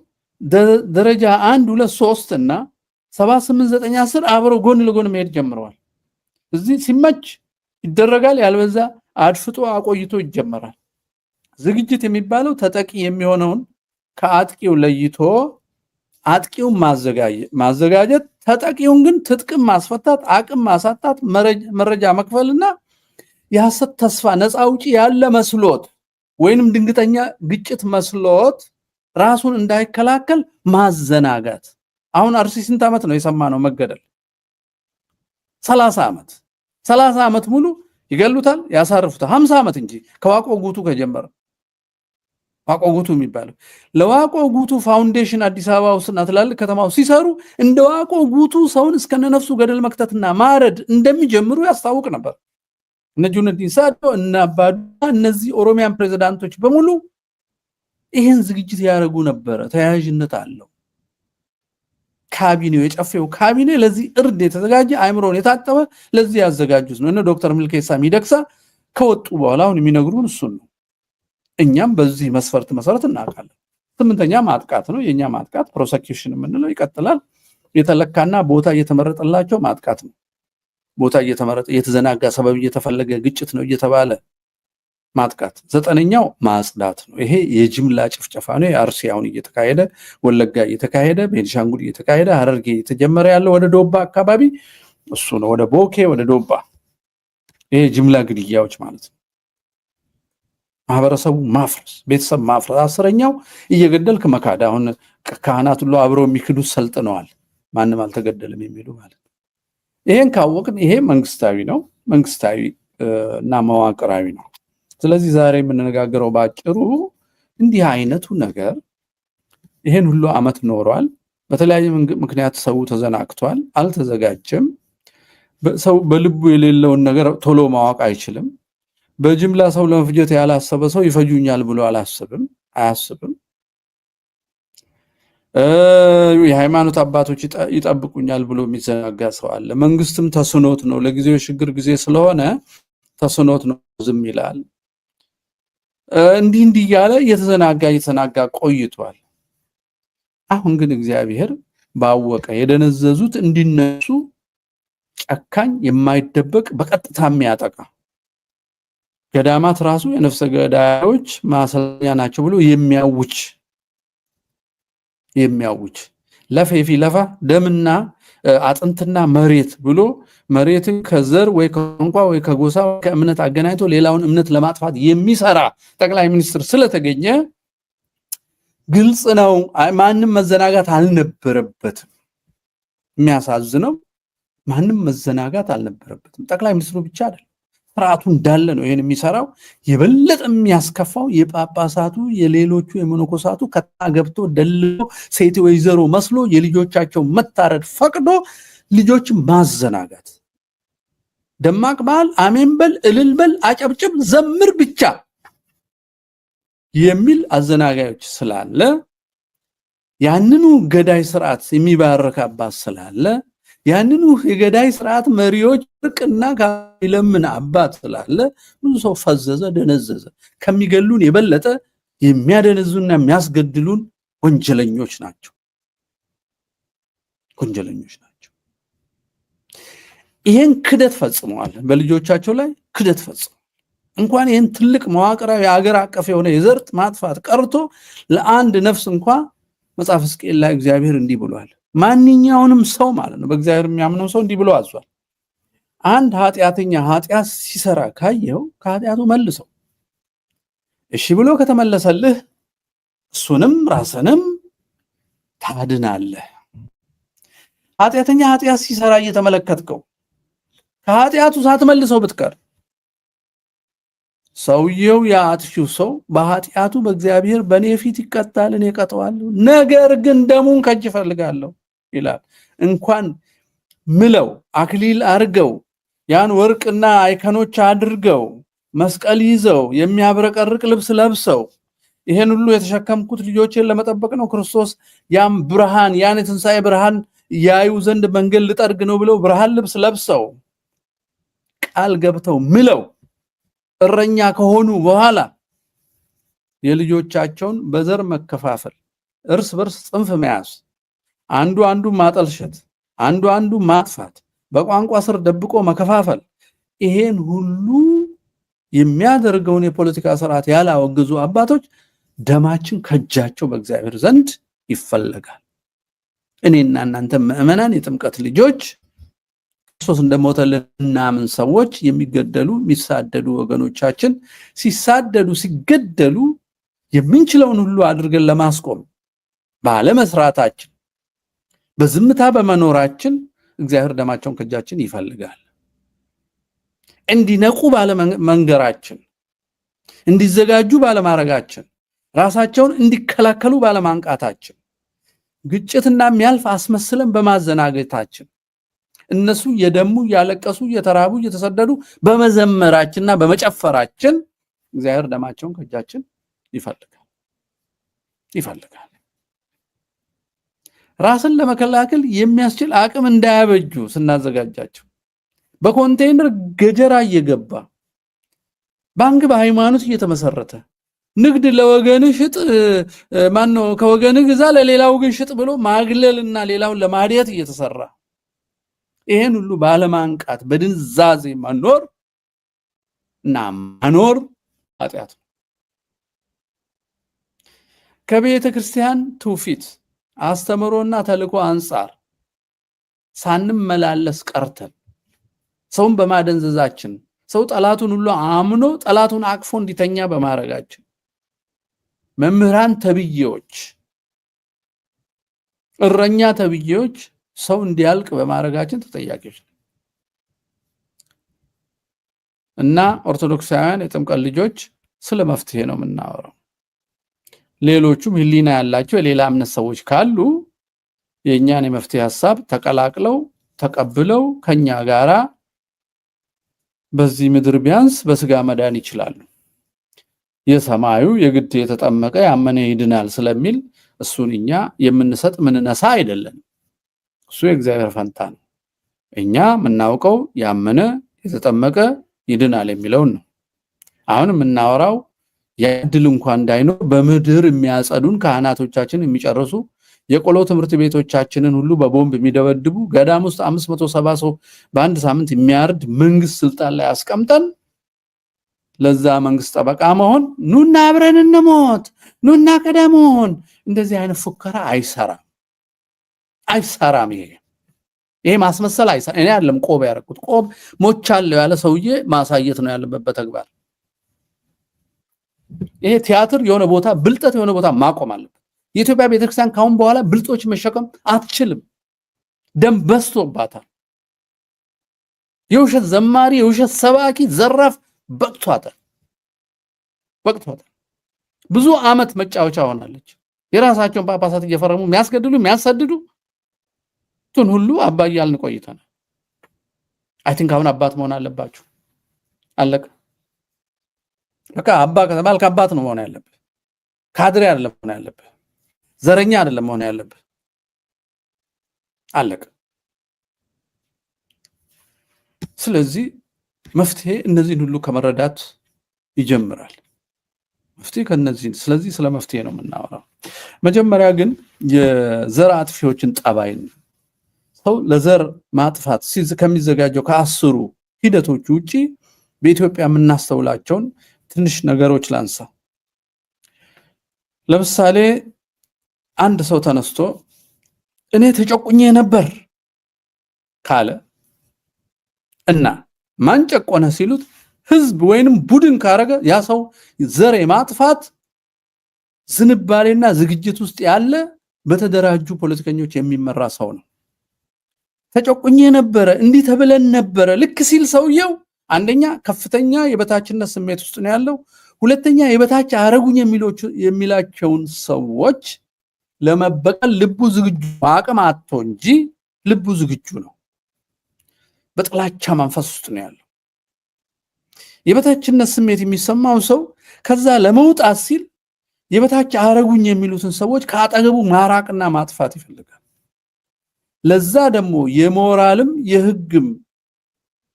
ደረጃ 1 2 3 እና 7 8 9 10 አብረው ጎን ለጎን መሄድ ጀምረዋል። እዚህ ሲመች ይደረጋል፣ ያልበዛ አድፍጦ አቆይቶ ይጀመራል። ዝግጅት የሚባለው ተጠቂ የሚሆነውን ከአጥቂው ለይቶ አጥቂውን ማዘጋጀት፣ ተጠቂውን ግን ትጥቅም ማስፈታት፣ አቅም ማሳጣት፣ መረጃ መክፈልና የሐሰት ተስፋ ነፃ አውጪ ያለ መስሎት ወይንም ድንገተኛ ግጭት መስሎት ራሱን እንዳይከላከል ማዘናጋት። አሁን አርሲ ስንት ዓመት ነው የሰማነው መገደል? 30 ዓመት ሙሉ ይገሉታል፣ ያሳርፉታል። 50 ዓመት እንጂ ከዋቆ ጉቱ ከጀመረ ዋቆ ጉቱ የሚባለው ለዋቆ ጉቱ ፋውንዴሽን አዲስ አበባ ውስጥና ትላልቅ ከተማው ሲሰሩ እንደ ዋቆ ጉቱ ሰውን እስከነነፍሱ ገደል መክተትና ማረድ እንደሚጀምሩ ያስታውቅ ነበር። እነ ጁነዲን ሳዶ እና አባዱላ እነዚህ ኦሮሚያን ፕሬዝዳንቶች በሙሉ ይሄን ዝግጅት ያደርጉ ነበር። ተያያዥነት አለው። ካቢኔው የጨፌው ካቢኔ ለዚህ እርድ የተዘጋጀ አእምሮን የታጠበ ለዚህ ያዘጋጁት ነው። እነ ዶክተር ሚልኬሳ ሚደቅሳ ከወጡ በኋላ አሁን የሚነግሩን እሱን ነው። እኛም በዚህ መስፈርት መሰረት እናውቃለን። ስምንተኛ ማጥቃት ነው። የኛ ማጥቃት ፕሮሰኪዩሽን የምንለው ይቀጥላል። የተለካና ቦታ እየተመረጠላቸው ማጥቃት ነው። ቦታ እየተመረጠ እየተዘናጋ ሰበብ እየተፈለገ ግጭት ነው እየተባለ ማጥቃት። ዘጠነኛው ማጽዳት ነው። ይሄ የጅምላ ጭፍጨፋ ነው። የአርሲ አሁን እየተካሄደ፣ ወለጋ እየተካሄደ፣ ቤኒሻንጉል እየተካሄደ፣ ሐረርጌ እየተጀመረ ያለው ወደ ዶባ አካባቢ እሱ ነው። ወደ ቦኬ ወደ ዶባ ይሄ ጅምላ ግድያዎች ማለት ነው። ማህበረሰቡ ማፍረስ፣ ቤተሰብ ማፍረስ። አስረኛው እየገደልክ መካድ። አሁን ካህናት ሁሉ አብረው የሚክዱት ሰልጥነዋል። ማንም አልተገደለም የሚሉ ማለት ነው። ይሄን ካወቅን ይሄ መንግስታዊ ነው፣ መንግስታዊ እና መዋቅራዊ ነው። ስለዚህ ዛሬ የምንነጋገረው ባጭሩ እንዲህ አይነቱ ነገር ይሄን ሁሉ አመት ኖሯል። በተለያየ ምክንያት ሰው ተዘናግቷል፣ አልተዘጋጀም። ሰው በልቡ የሌለውን ነገር ቶሎ ማወቅ አይችልም። በጅምላ ሰው ለመፍጀት ያላሰበ ሰው ይፈጁኛል ብሎ አያስብም። የሃይማኖት አባቶች ይጠብቁኛል ብሎ የሚዘናጋ ሰው አለ። መንግስትም ተስኖት ነው፣ ለጊዜው የሽግግር ጊዜ ስለሆነ ተስኖት ነው ዝም ይላል። እንዲህ እያለ እየተዘናጋ ቆይቷል። አሁን ግን እግዚአብሔር ባወቀ የደነዘዙት እንዲነሱ ጨካኝ፣ የማይደበቅ በቀጥታ የሚያጠቃ ገዳማት ራሱ የነፍሰ ገዳዮች ማሰልጠኛ ናቸው ብሎ የሚያውጅ ለፌፊ ለፋ ደምና አጥንትና መሬት ብሎ መሬትን ከዘር ወይ ከቋንቋ ወይ ከጎሳ ወይ ከእምነት አገናኝቶ ሌላውን እምነት ለማጥፋት የሚሰራ ጠቅላይ ሚኒስትር ስለተገኘ ግልጽ ነው። ማንም መዘናጋት አልነበረበትም። የሚያሳዝነው ማንም መዘናጋት አልነበረበትም። ጠቅላይ ሚኒስትሩ ብቻ አይደለም፣ ስርዓቱ እንዳለ ነው ይሄን የሚሰራው። የበለጠ የሚያስከፋው የጳጳሳቱ የሌሎቹ የመነኮሳቱ ከታገብቶ ደልሎ ሴት ወይዘሮ መስሎ የልጆቻቸው መታረድ ፈቅዶ ልጆችን ማዘናጋት። ደማቅ በዓል አሜን በል እልል በል አጨብጭብ ዘምር ብቻ የሚል አዘናጋዮች ስላለ ያንኑ ገዳይ ስርዓት የሚባረክ አባት ስላለ ያንኑ የገዳይ ስርዓት መሪዎች እርቅና ካይለምን አባት ስላለ ብዙ ሰው ፈዘዘ፣ ደነዘዘ። ከሚገሉን የበለጠ የሚያደነዙና የሚያስገድሉን ወንጀለኞች ናቸው። ይሄን ክደት ፈጽመዋል። በልጆቻቸው ላይ ክደት ፈጽመዋል። እንኳን ይሄን ትልቅ መዋቅራዊ የሀገር አቀፍ የሆነ የዘር ማጥፋት ቀርቶ ለአንድ ነፍስ እንኳን መጽሐፍ ሕዝቅኤል ላይ እግዚአብሔር እንዲህ ብሏል። ማንኛውንም ሰው ማለት ነው በእግዚአብሔር የሚያምነው ሰው እንዲህ ብሎ አዟል። አንድ ኃጢአተኛ ኃጢአት ሲሰራ ካየው ከኃጢአቱ መልሰው። እሺ ብሎ ከተመለሰልህ እሱንም ራስንም ታድናለህ። ኃጢአተኛ ኃጢአት ሲሰራ እየተመለከትከው ከኃጢአቱ ሳትመልሰው ብትቀር ሰውየው ያጥፊው ሰው በኃጢአቱ በእግዚአብሔር በኔ ፊት ይቀጣል፣ እኔ እቀጣዋለሁ። ነገር ግን ደሙን ከእጅ እፈልጋለሁ ይላል። እንኳን ምለው አክሊል አርገው ያን ወርቅና አይከኖች አድርገው መስቀል ይዘው የሚያብረቀርቅ ልብስ ለብሰው ይሄን ሁሉ የተሸከምኩት ልጆቼን ለመጠበቅ ነው፣ ክርስቶስ ያም ብርሃን ያን የትንሣኤ ብርሃን ያዩ ዘንድ መንገድ ልጠርግ ነው ብለው ብርሃን ልብስ ለብሰው ቃል ገብተው ምለው እረኛ ከሆኑ በኋላ የልጆቻቸውን በዘር መከፋፈል፣ እርስ በርስ ጽንፍ መያዝ፣ አንዱ ማጠልሸት፣ አንዱ ማጥፋት፣ በቋንቋ ስር ደብቆ መከፋፈል፣ ይሄን ሁሉ የሚያደርገውን የፖለቲካ ስርዓት ያላወገዙ አባቶች ደማችን ከእጃቸው በእግዚአብሔር ዘንድ ይፈለጋል። እኔና እናንተ ምዕመናን የጥምቀት ልጆች ክርስቶስ እንደሞተልን እናምን ሰዎች የሚገደሉ የሚሳደዱ ወገኖቻችን ሲሳደዱ ሲገደሉ የምንችለውን ሁሉ አድርገን ለማስቆም ባለመስራታችን በዝምታ በመኖራችን እግዚአብሔር ደማቸውን ከእጃችን ይፈልጋል። እንዲነቁ ባለመንገራችን፣ እንዲዘጋጁ ባለማረጋችን፣ ራሳቸውን እንዲከላከሉ ባለማንቃታችን፣ ግጭትና የሚያልፍ አስመስለን በማዘናገታችን፣ እነሱ የደሙ ያለቀሱ የተራቡ የተሰደዱ በመዘመራችንና በመጨፈራችን እግዚአብሔር ደማቸውን ከእጃችን ይፈልጋል። ራስን ለመከላከል የሚያስችል አቅም እንዳያበጁ ስናዘጋጃቸው በኮንቴይነር ገጀራ እየገባ ባንክ በሃይማኖት እየተመሰረተ ንግድ ለወገንህ ሽጥ ማን ነው ከወገንህ ግዛ ለሌላው ግን ሽጥ ብሎ ማግለልና ሌላውን ለማዲያት እየተሰራ ይሄን ሁሉ ባለማንቃት በድንዛዜ መኖር እና መኖር ኃጢአት ነው። ከቤተ ክርስቲያን ትውፊት አስተምሮና ተልእኮ አንጻር ሳንመላለስ ቀርተን ሰውን በማደንዘዛችን ሰው ጠላቱን ሁሉ አምኖ ጠላቱን አቅፎ እንዲተኛ በማረጋችን መምህራን ተብዬዎች እረኛ ተብዬዎች ሰው እንዲያልቅ በማረጋችን ተጠያቂዎች እና ኦርቶዶክሳውያን የጥምቀት ልጆች ስለ መፍትሄ ነው የምናወራው። ሌሎቹም ህሊና ያላቸው የሌላ እምነት ሰዎች ካሉ የኛን የመፍትሄ ሐሳብ ተቀላቅለው ተቀብለው ከኛ ጋራ በዚህ ምድር ቢያንስ በስጋ መዳን ይችላሉ። የሰማዩ የግድ የተጠመቀ ያመነ ይድናል ስለሚል እሱን እኛ የምንሰጥ ምንነሳ አይደለም። እሱ የእግዚአብሔር ፈንታ ነው። እኛ የምናውቀው ያመነ የተጠመቀ ይድናል የሚለውን ነው። አሁን የምናወራው ያድል እንኳን እንዳይኖር በምድር የሚያጸዱን ካህናቶቻችን የሚጨርሱ የቆሎ ትምህርት ቤቶቻችንን ሁሉ በቦምብ የሚደበድቡ ገዳም ውስጥ 570 ሰው በአንድ ሳምንት የሚያርድ መንግስት ስልጣን ላይ አስቀምጠን ለዛ መንግስት ጠበቃ መሆን ኑና አብረን እንሞት ኑና ቀደሙን እንደዚህ አይነት ፉከራ አይሰራም። ይሄ ማስመሰል አይሰራም። እኔ አይደለም ቆብ ያረኩት ቆብ ሞቻለሁ ያለ ሰውዬ ማሳየት ነው ያለበት በተግባር። ይሄ ቲያትር የሆነ ቦታ ብልጠት የሆነ ቦታ ማቆም አለበት። የኢትዮጵያ ቤተክርስቲያን ካሁን በኋላ ብልጦች መሸከም አትችልም። ደም በስቶባታል። የውሸት ዘማሪ የውሸት ሰባኪ ዘራፍ በቅቷታል። ብዙ አመት መጫወቻ ሆናለች። የራሳቸውን ጳጳሳት እየፈረሙ የሚያስገድሉ የሚያሰድዱ ቱን ሁሉ አባ እያልን ቆይተናል። አይ ቲንክ አሁን አባት መሆን አለባችሁ። አለቀ በቃ። አባ ከተባልክ አባት ነው መሆን ያለብህ። ካድሬ አይደለም መሆን ያለብህ። ዘረኛ አይደለም መሆን ያለብህ። አለቀ። ስለዚህ መፍትሄ እነዚህን ሁሉ ከመረዳት ይጀምራል። መፍትሄ ከነዚህ ስለዚህ ስለ መፍትሄ ነው የምናወራው። መጀመሪያ ግን የዘር አጥፊዎችን ጠባይ ሰው ለዘር ማጥፋት ከሚዘጋጀው ከ10 ሂደቶች ውጪ በኢትዮጵያ የምናስተውላቸውን ትንሽ ነገሮች ላንሳ። ለምሳሌ አንድ ሰው ተነስቶ እኔ ተጨቁኜ ነበር ካለ እና ማን ጨቆነ ሲሉት ህዝብ ወይንም ቡድን ካረገ ያ ሰው ዘር የማጥፋት ዝንባሌና ዝግጅት ውስጥ ያለ በተደራጁ ፖለቲከኞች የሚመራ ሰው ነው። ተጨቁኜ ነበር እንዲህ ተብለን ነበር ልክ ሲል ሰውየው አንደኛ ከፍተኛ የበታችነት ስሜት ውስጥ ነው ያለው። ሁለተኛ የበታች አረጉኝ የሚላቸውን ሰዎች ለመበቀል ልቡ ዝግጁ አቅም አጥቶ እንጂ ልቡ ዝግጁ ነው። በጥላቻ መንፈስ ውስጥ ነው ያለው። የበታችነት ስሜት የሚሰማው ሰው ከዛ ለመውጣት ሲል የበታች አረጉኝ የሚሉትን ሰዎች ከአጠገቡ ማራቅና ማጥፋት ይፈልጋል። ለዛ ደግሞ የሞራልም የህግም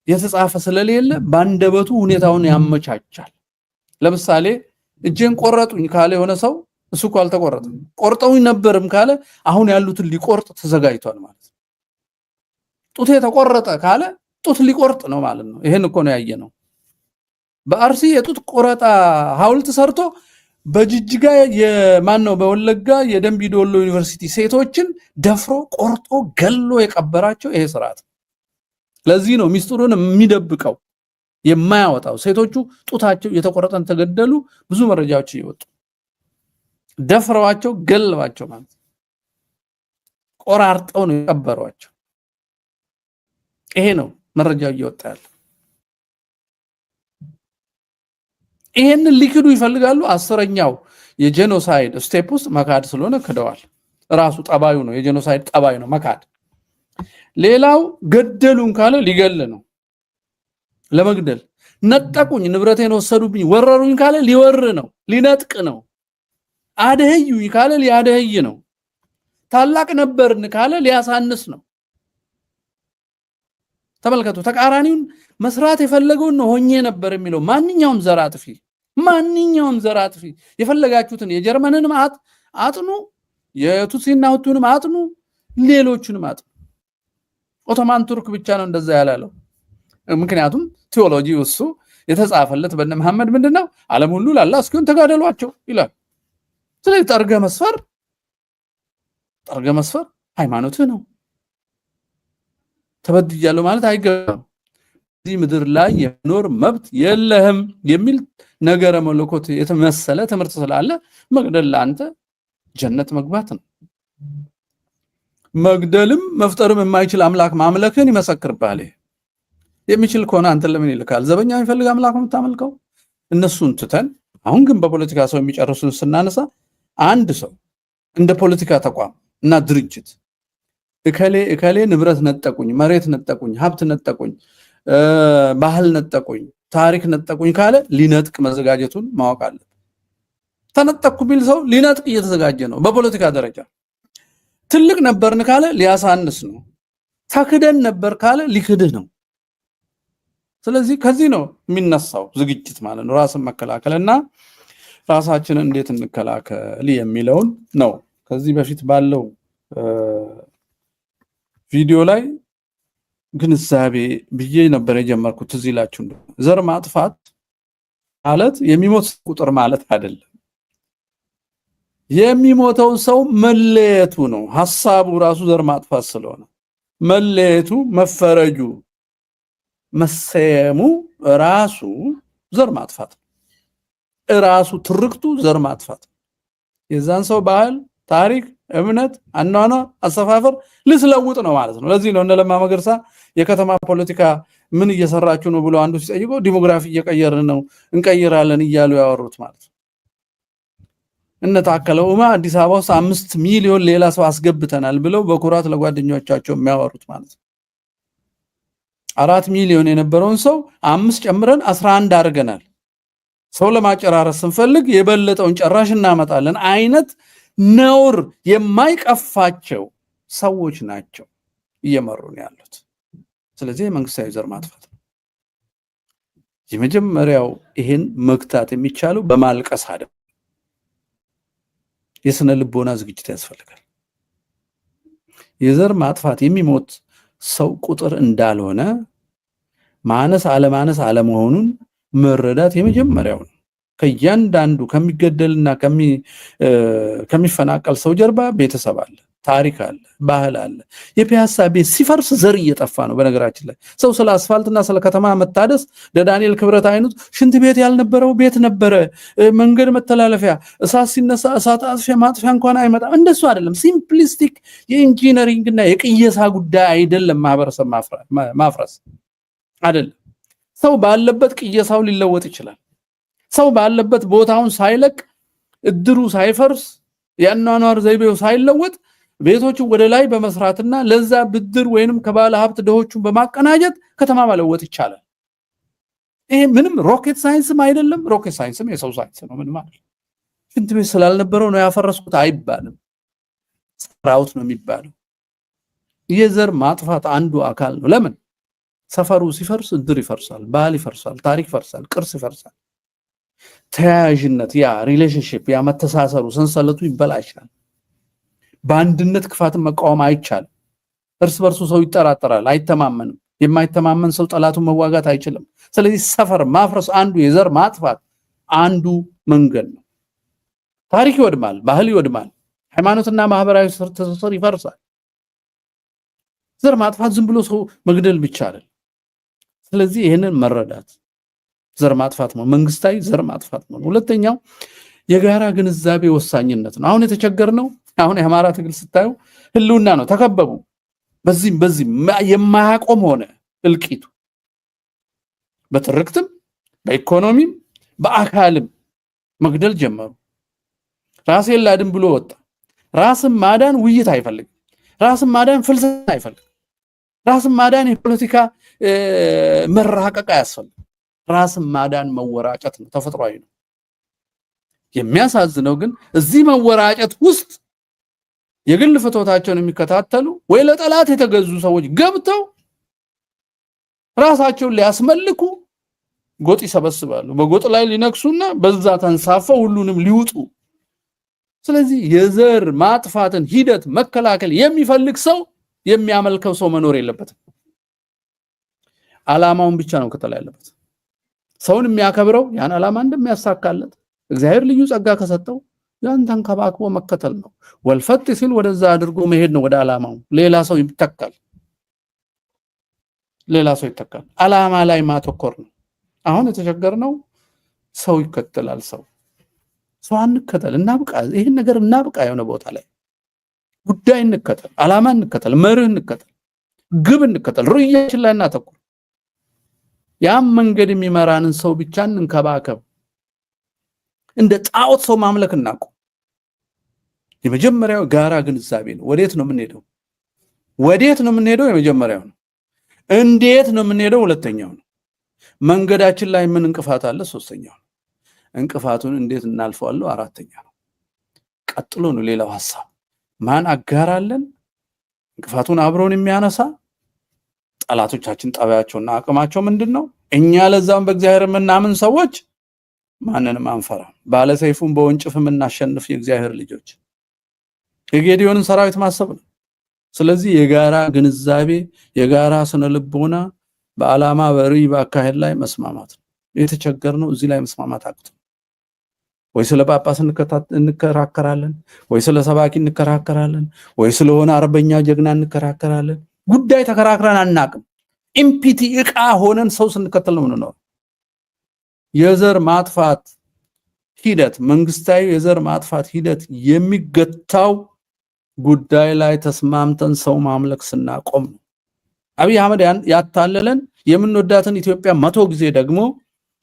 የተጻፈ ስለሌለ ባንደበቱ ሁኔታውን ያመቻቻል። ለምሳሌ እጄን ቆረጡኝ ካለ የሆነ ሰው እሱ እኮ አልተቆረጠም ቆርጠውኝ ነበርም ካለ አሁን ያሉትን ሊቆርጥ ተዘጋጅቷል ማለት ነው። ጡቴ ተቆረጠ ካለ ጡት ሊቆርጥ ነው ማለት ነው። ይሄን እኮ ነው ያየነው። በአርሲ የጡት ቆረጣ ሐውልት ሰርቶ በጅጅጋ የማነው በወለጋ የደምቢ ዶሎ ዩኒቨርሲቲ ሴቶችን ደፍሮ ቆርጦ ገሎ የቀበራቸው ይሄ ስርዓት። ለዚህ ነው ሚስጥሩን የሚደብቀው የማያወጣው። ሴቶቹ ጡታቸው የተቆረጠን ተገደሉ ብዙ መረጃዎች ይወጡ። ደፍረዋቸው ገለዋቸው ማለት ቆራርጠው ነው የቀበሯቸው። ይሄ ነው መረጃው እየወጣ ያለው። ይሄንን ሊክዱ ይፈልጋሉ። 10ኛው የጄኖሳይድ ስቴፕ ውስጥ መካድ ስለሆነ ክደዋል። ራሱ ጠባዩ ነው፣ የጄኖሳይድ ጠባዩ ነው መካድ። ሌላው ገደሉን ካለ ሊገል ነው፣ ለመግደል። ነጠቁኝ፣ ንብረቴን ወሰዱብኝ፣ ወረሩኝ ካለ ሊወር ነው፣ ሊነጥቅ ነው። አደህዩኝ ካለ ሊያደህይ ነው። ታላቅ ነበርን ካለ ሊያሳንስ ነው። ተመልከቱ፣ ተቃራኒውን መስራት የፈለገውን ነው ሆኜ ነበር የሚለው ማንኛውም ዘር አጥፊ ማንኛውም ዘር አጥፊ የፈለጋችሁትን የጀርመንንም አጥኑ፣ የቱትሲና ሁቱንም አጥኑ፣ ሌሎቹንም አጥኑ። ኦቶማን ቱርክ ብቻ ነው እንደዛ ያላለው። ምክንያቱም ቴዎሎጂ እሱ የተጻፈለት በእነ መሐመድ ምንድነው ዓለም ሁሉ ላላ እስኪሆን ተጋደሏቸው ይላል። ስለዚህ ጠርገ መስፈር ሃይማኖትህ ነው። ተበድያለሁ ማለት አይገባም። እዚህ ምድር ላይ የኖር መብት የለህም የሚል ነገረ መለኮት የተመሰለ ትምህርት ስላለ መግደል ለአንተ ጀነት መግባት ነው። መግደልም መፍጠርም የማይችል አምላክ ማምለክን ይመሰክርብሃል። የሚችል ከሆነ አንተ ለምን ይልካል? ዘበኛ የሚፈልግ አምላክ ነው የምታመልከው። እነሱን ትተን አሁን ግን በፖለቲካ ሰው የሚጨርሱን ስናነሳ አንድ ሰው እንደ ፖለቲካ ተቋም እና ድርጅት እከሌ ንብረት ነጠቁኝ፣ መሬት ነጠቁኝ፣ ሀብት ነጠቁኝ፣ ባህል ነጠቁኝ፣ ታሪክ ነጠቁኝ ካለ ሊነጥቅ መዘጋጀቱን ማወቅ አለበት። ተነጠቅኩ ቢል ሰው ሊነጥቅ እየተዘጋጀ ነው። በፖለቲካ ደረጃ ትልቅ ነበርን ካለ ሊያሳንስ ነው። ተክደን ነበር ካለ ሊክድህ ነው። ስለዚህ ከዚህ ነው የሚነሳው ዝግጅት ማለት ነው። ራስን መከላከልና ራሳችንን እንዴት እንከላከል የሚለውን ነው። ከዚህ በፊት ባለው ቪዲዮ ላይ ግንዛቤ ብዬ ነበር የጀመርኩት። እዚህ ይላችሁ ዘር ማጥፋት ማለት የሚሞት ቁጥር ማለት አይደለም። የሚሞተው ሰው መለየቱ ነው። ሐሳቡ ራሱ ዘር ማጥፋት ስለሆነ መለየቱ፣ መፈረጁ፣ መሰየሙ ራሱ ዘር ማጥፋት ነው። ራሱ ትርክቱ ዘር ማጥፋት የዛን ሰው ባህል፣ ታሪክ፣ እምነት፣ አኗኗር፣ አሰፋፈር ልስለውጥ ነው ማለት ነው። ለዚህ ነው እነ ለማ መገርሳ የከተማ ፖለቲካ ምን እየሰራችሁ ነው ብሎ አንዱ ሲጠይቀው ዲሞግራፊ እየቀየርን ነው እንቀይራለን እያሉ ያወሩት ማለት ነው። እነ ታከለ ኡማ አዲስ አበባ ውስጥ 5 ሚሊዮን ሌላ ሰው አስገብተናል ብለው በኩራት ለጓደኞቻቸው የሚያወሩት ማለት ነው። 4 ሚሊዮን የነበረውን ሰው 5 ጨምረን 11 አድርገናል። ሰው ለማጨራረስ ስንፈልግ የበለጠውን ጨራሽ እናመጣለን አይነት ነውር የማይቀፋቸው ሰዎች ናቸው እየመሩን ያሉት። ስለዚህ የመንግስታዊ ዘር ማጥፋት ነው የመጀመሪያው። ይሄን መግታት የሚቻለው በማልቀስ አይደለም። የስነ ልቦና ዝግጅት ያስፈልጋል። የዘር ማጥፋት የሚሞት ሰው ቁጥር እንዳልሆነ ማነስ አለመሆኑን መረዳት የመጀመሪያው ነው። ከእያንዳንዱ ከሚገደልና ከሚፈናቀል ሰው ጀርባ ቤተሰብ አለ፣ ታሪክ አለ፣ ባህል አለ። የፒያሳ ቤት ሲፈርስ ዘር እየጠፋ ነው። በነገራችን ላይ ሰው ስለ አስፋልትና ስለ ከተማ መታደስ ለዳንኤል ክብረት አይኑት ሽንት ቤት ያልነበረው ቤት ነበረ፣ መንገድ መተላለፊያ፣ እሳት ሲነሳ እሳት ማጥፊያ እንኳን አይመጣም። እንደሱ አይደለም። ሲምፕሊስቲክ የኢንጂነሪንግና የቅየሳ ጉዳይ አይደለም። ማህበረሰብ ማፍረስ አይደለም። ሰው ባለበት ቅየሳው ሊለወጥ ይችላል። ሰው ባለበት ቦታውን ሳይለቅ እድሩ ሳይፈርስ የአኗኗር ዘይቤው ሳይለወጥ ቤቶችን ወደ ላይ በመስራትና ለዛ ብድር ወይንም ከባለ ሀብት ደሆቹን በማቀናጀት ከተማ መለወጥ ይቻላል። ይሄ ምንም ሮኬት ሳይንስም አይደለም። ሮኬት ሳይንስም የሰው ሳይንስ ነው። ምን ማለት ሽንት ቤት ስላልነበረው ነው ያፈረስኩት አይባልም። ስራውት ነው የሚባለው። የዘር ማጥፋት አንዱ አካል ነው። ለምን ሰፈሩ ሲፈርስ እድር ይፈርሳል፣ ባህል ይፈርሳል፣ ታሪክ ይፈርሳል፣ ቅርስ ይፈርሳል። ተያያዥነት ያ ሪሌሽንሺፕ ያ መተሳሰሩ ሰንሰለቱ ይበላሻል። በአንድነት ክፋትን መቃወም አይቻልም። እርስ በርሱ ሰው ይጠራጠራል፣ አይተማመንም። የማይተማመን ሰው ጠላቱን መዋጋት አይችልም። ስለዚህ ሰፈር ማፍረስ አንዱ የዘር ማጥፋት አንዱ መንገድ ነው። ታሪክ ይወድማል፣ ባህል ይወድማል፣ ሃይማኖትና ማህበራዊ ትስስር ይፈርሳል። ዘር ማጥፋት ዝም ብሎ ሰው መግደል ብቻ አይደለም። ስለዚህ ይሄንን መረዳት ዘር ማጥፋት ነው፣ መንግስታዊ ዘር ማጥፋት ነው። ሁለተኛው የጋራ ግንዛቤ ወሳኝነት ነው። አሁን የተቸገርነው አሁን የአማራ ትግል ስታዩ ህልውና ነው። ተከበቡ። በዚህ የማያቆም ሆነ እልቂቱ በትርክትም በኢኮኖሚም በአካልም መግደል ጀመሩ። ራሴን ላድን ብሎ ወጣ። ራስን ማዳን ውይይት አይፈልግም። ራስን ማዳን ፍልስፍና አይፈልግም። ራስን ማዳን የፖለቲካ መራቀቅ አያስፈልግም። ራስን ማዳን መወራጨት ነው፣ ተፈጥሯዊ ነው። የሚያሳዝነው ግን እዚህ መወራጨት ውስጥ የግል ፍትወታቸውን የሚከታተሉ ወይ ለጠላት የተገዙ ሰዎች ገብተው ራሳቸውን ሊያስመልኩ ጎጥ ይሰበስባሉ። በጎጥ ላይ ሊነክሱና በዛ ተንሳፈው ሁሉንም ሊውጡ። ስለዚህ የዘር ማጥፋትን ሂደት መከላከል የሚፈልግ ሰው የሚያመልከው ሰው መኖር የለበትም። ዓላማውን ብቻ ነው ከተላ ያለበት። ሰውን የሚያከብረው ያን ዓላማ እንደሚያሳካለት እግዚአብሔር ልዩ ጸጋ ከሰጠው ያን ተንከባክቦ መከተል ነው። ወልፈት ሲል ወደዛ አድርጎ መሄድ ነው ወደ ዓላማው። ሌላ ሰው ይተካል። ዓላማ ላይ ማተኮር ነው። አሁን የተቸገርነው ሰው ይከተላል። ሰው አንከተል፣ እናብቃ። ይሄን ነገር እናብቃ። የሆነ ቦታ ላይ ጉዳይ እንከተል፣ ዓላማ እንከተል፣ መርህ እንከተል፣ ግብ እንከተል፣ ሩያችን ላይ እናተኩር። ያም መንገድ የሚመራንን ሰው ብቻ እንንከባከብ። እንደ ጣዖት ሰው ማምለክ እናቁ። የመጀመሪያው ጋራ ግንዛቤ ነው። ወዴት ነው የምንሄደው? የመጀመሪያው ነው። እንዴት ነው የምንሄደው? ሁለተኛው ነው። መንገዳችን ላይ ምን እንቅፋት አለ? ሶስተኛው ነው። እንቅፋቱን እንዴት እናልፈዋለን? አራተኛው ነው። ቀጥሎ ነው ሌላው ሐሳብ። ማን አጋራለን? እንቅፋቱን አብሮን የሚያነሳ ጠላቶቻችን ጠባያቸውና አቅማቸው ምንድነው? እኛ ለዛም በእግዚአብሔር የምናምን ሰዎች ማንንም አንፈራም። ባለሰይፉን በወንጭፍም እናሸንፍ የእግዚአብሔር ልጆች። የጌዲዮንን ሰራዊት ማሰብ ነው። ስለዚህ የጋራ ግንዛቤ፣ የጋራ ስነ ልቦና፣ በዓላማ በርዕይ በአካሄድ ላይ መስማማት ነው። የተቸገርነው እዚህ ላይ መስማማት አቅቶ ወይ ስለ ጳጳስ እንከራከራለን፣ ወይ ስለ ሰባኪ እንከራከራለን፣ ወይ ስለሆነ አርበኛ ጀግና እንከራከራለን። ጉዳይ ተከራክረን አናቅም። ኢምፒቲ ዕቃ ሆነን ሰው ስንከተል ነው የምንኖረው። የዘር ማጥፋት ሂደት፣ መንግስታዊ የዘር ማጥፋት ሂደት የሚገታው ጉዳይ ላይ ተስማምተን ሰው ማምለክ ስናቆም ነው። አብይ አህመድ ያታለለን የምንወዳትን ኢትዮጵያ 100 ጊዜ ደግሞ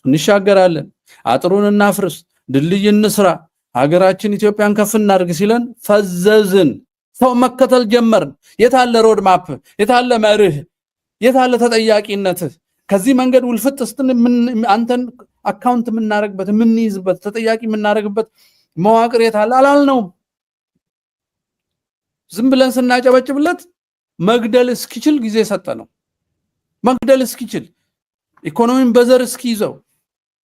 እንሻገራለን፣ አጥሩን እናፍርስ፣ ድልድይ እንስራ፣ ሀገራችን ኢትዮጵያን ከፍ እናድርግ ሲለን ፈዘዝን። ሰው መከተል ጀመርን። የታለ ሮድ ማፕ? የታለ መርህ? የታለ ተጠያቂነት? ከዚህ መንገድ ውልፍት ስትል አንተን አካውንት የምናረግበት የምንይዝበት ተጠያቂ የምናረግበት መዋቅር የታለ? አላልነውም። ዝም ብለን ስናጨበጭብለት መግደል እስኪችል ጊዜ ሰጠነው። መግደል እስኪችል ኢኮኖሚን በዘር እስኪይዘው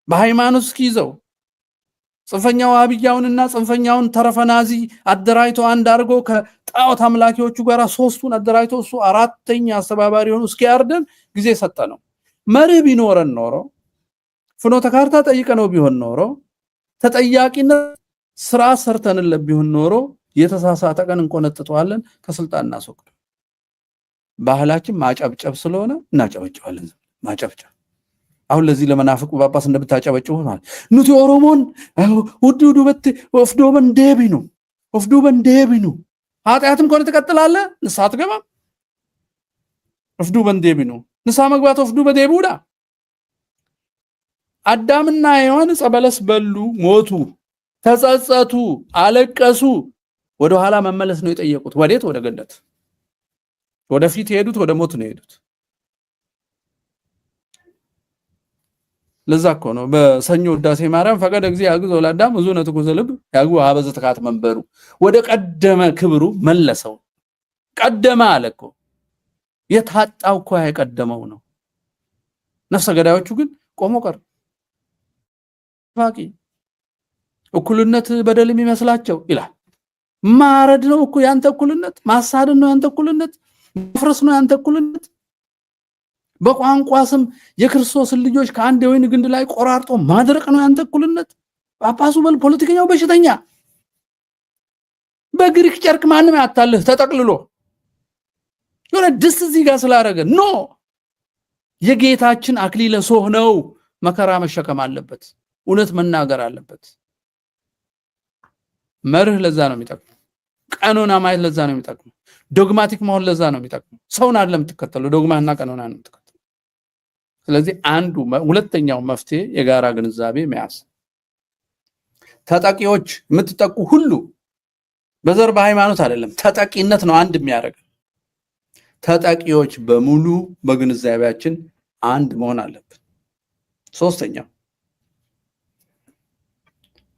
በሃይማኖት እስኪይዘው ጽንፈኛው አብያውንና ጽንፈኛውን ተረፈናዚ አደራይቶ አንድ አድርጎ ከጣዖት አምላኪዎቹ ጋር ሶስቱን አደራይቶ እሱ አራተኛ አስተባባሪ ሆኖ እስኪያርደን ጊዜ ሰጠነው። መርህ ቢኖረን ኖሮ ፍኖተ ካርታ ጠይቀነው ቢሆን ኖሮ ተጠያቂነት ስራ ሰርተንለት ቢሆን ኖሮ የተሳሳተ ቀን እንቆነጥጠዋለን፣ ከስልጣን እናስወግድ። ባህላችን ማጨብጨብ ስለሆነ እናጨበጭባለን። ማጨብጨብ አሁን ለዚህ ለመናፍቁ ጳጳስ እንደምታጨበጭቡ ማለት ኑቲ ኦሮሞን ውዱ በት ወፍዶ በንዴቢኑ ኃጢአትም ከሆነ ትቀጥላለህ፣ ንስሐ አትገባም። ወፍዱ በንዴቢኑ ንስሐ መግባት ወፍዱ በዴቡዳ። አዳምና ሔዋን ዕፀ በለስ በሉ፣ ሞቱ፣ ተጸጸቱ፣ አለቀሱ። ወደ ኋላ መመለስ ነው የጠየቁት። ወዴት? ወደ ገነት። ወደፊት የሄዱት ወደ ሞት ነው የሄዱት። ለዛ እኮ ነው በሰኞ ውዳሴ ማርያም ፈቀደ እግዚእ ያግዞ ለአዳም ብዙ ነጥቁ ዘልብ ያግቡ ሀበዘ ተካት መንበሩ፣ ወደ ቀደመ ክብሩ መለሰው። ቀደመ አለ እኮ። የታጣው እኮ የቀደመው ነው። ነፍሰ ገዳዮቹ ግን ቆሞ ቀር። ፋቂ እኩልነት በደል የሚመስላቸው ይላል። ማረድ ነው እኮ ያንተ እኩልነት፣ ማሳደድ ነው ያንተ እኩልነት፣ መፍረስ ነው ያንተ እኩልነት። በቋንቋ ስም የክርስቶስን ልጆች ከአንድ የወይን ግንድ ላይ ቆራርጦ ማድረቅ ነው ያንተ እኩልነት። ጳጳሱ በል ፖለቲከኛው በሽተኛ በግሪክ ጨርቅ ማንም ያታልህ ተጠቅልሎ የሆነ ድስት እዚህ ጋር ስላደረገ ኖ የጌታችን አክሊለ ሶህ ነው። መከራ መሸከም አለበት፣ እውነት መናገር አለበት። መርህ ለዛ ነው የሚጠቅመው። ቀኖና ማየት ለዛ ነው የሚጠቅመው። ዶግማቲክ መሆን ለዛ ነው የሚጠቅመው። ሰውን አይደለም የምትከተለው፣ ዶግማና ቀኖና ነው የምትከተለው። ስለዚህ አንዱ ሁለተኛው መፍትሄ የጋራ ግንዛቤ መያዝ። ተጠቂዎች የምትጠቁ ሁሉ በዘር በሃይማኖት አይደለም፣ ተጠቂነት ነው አንድ የሚያደርግ። ተጠቂዎች በሙሉ በግንዛቤያችን አንድ መሆን አለብን። ሶስተኛው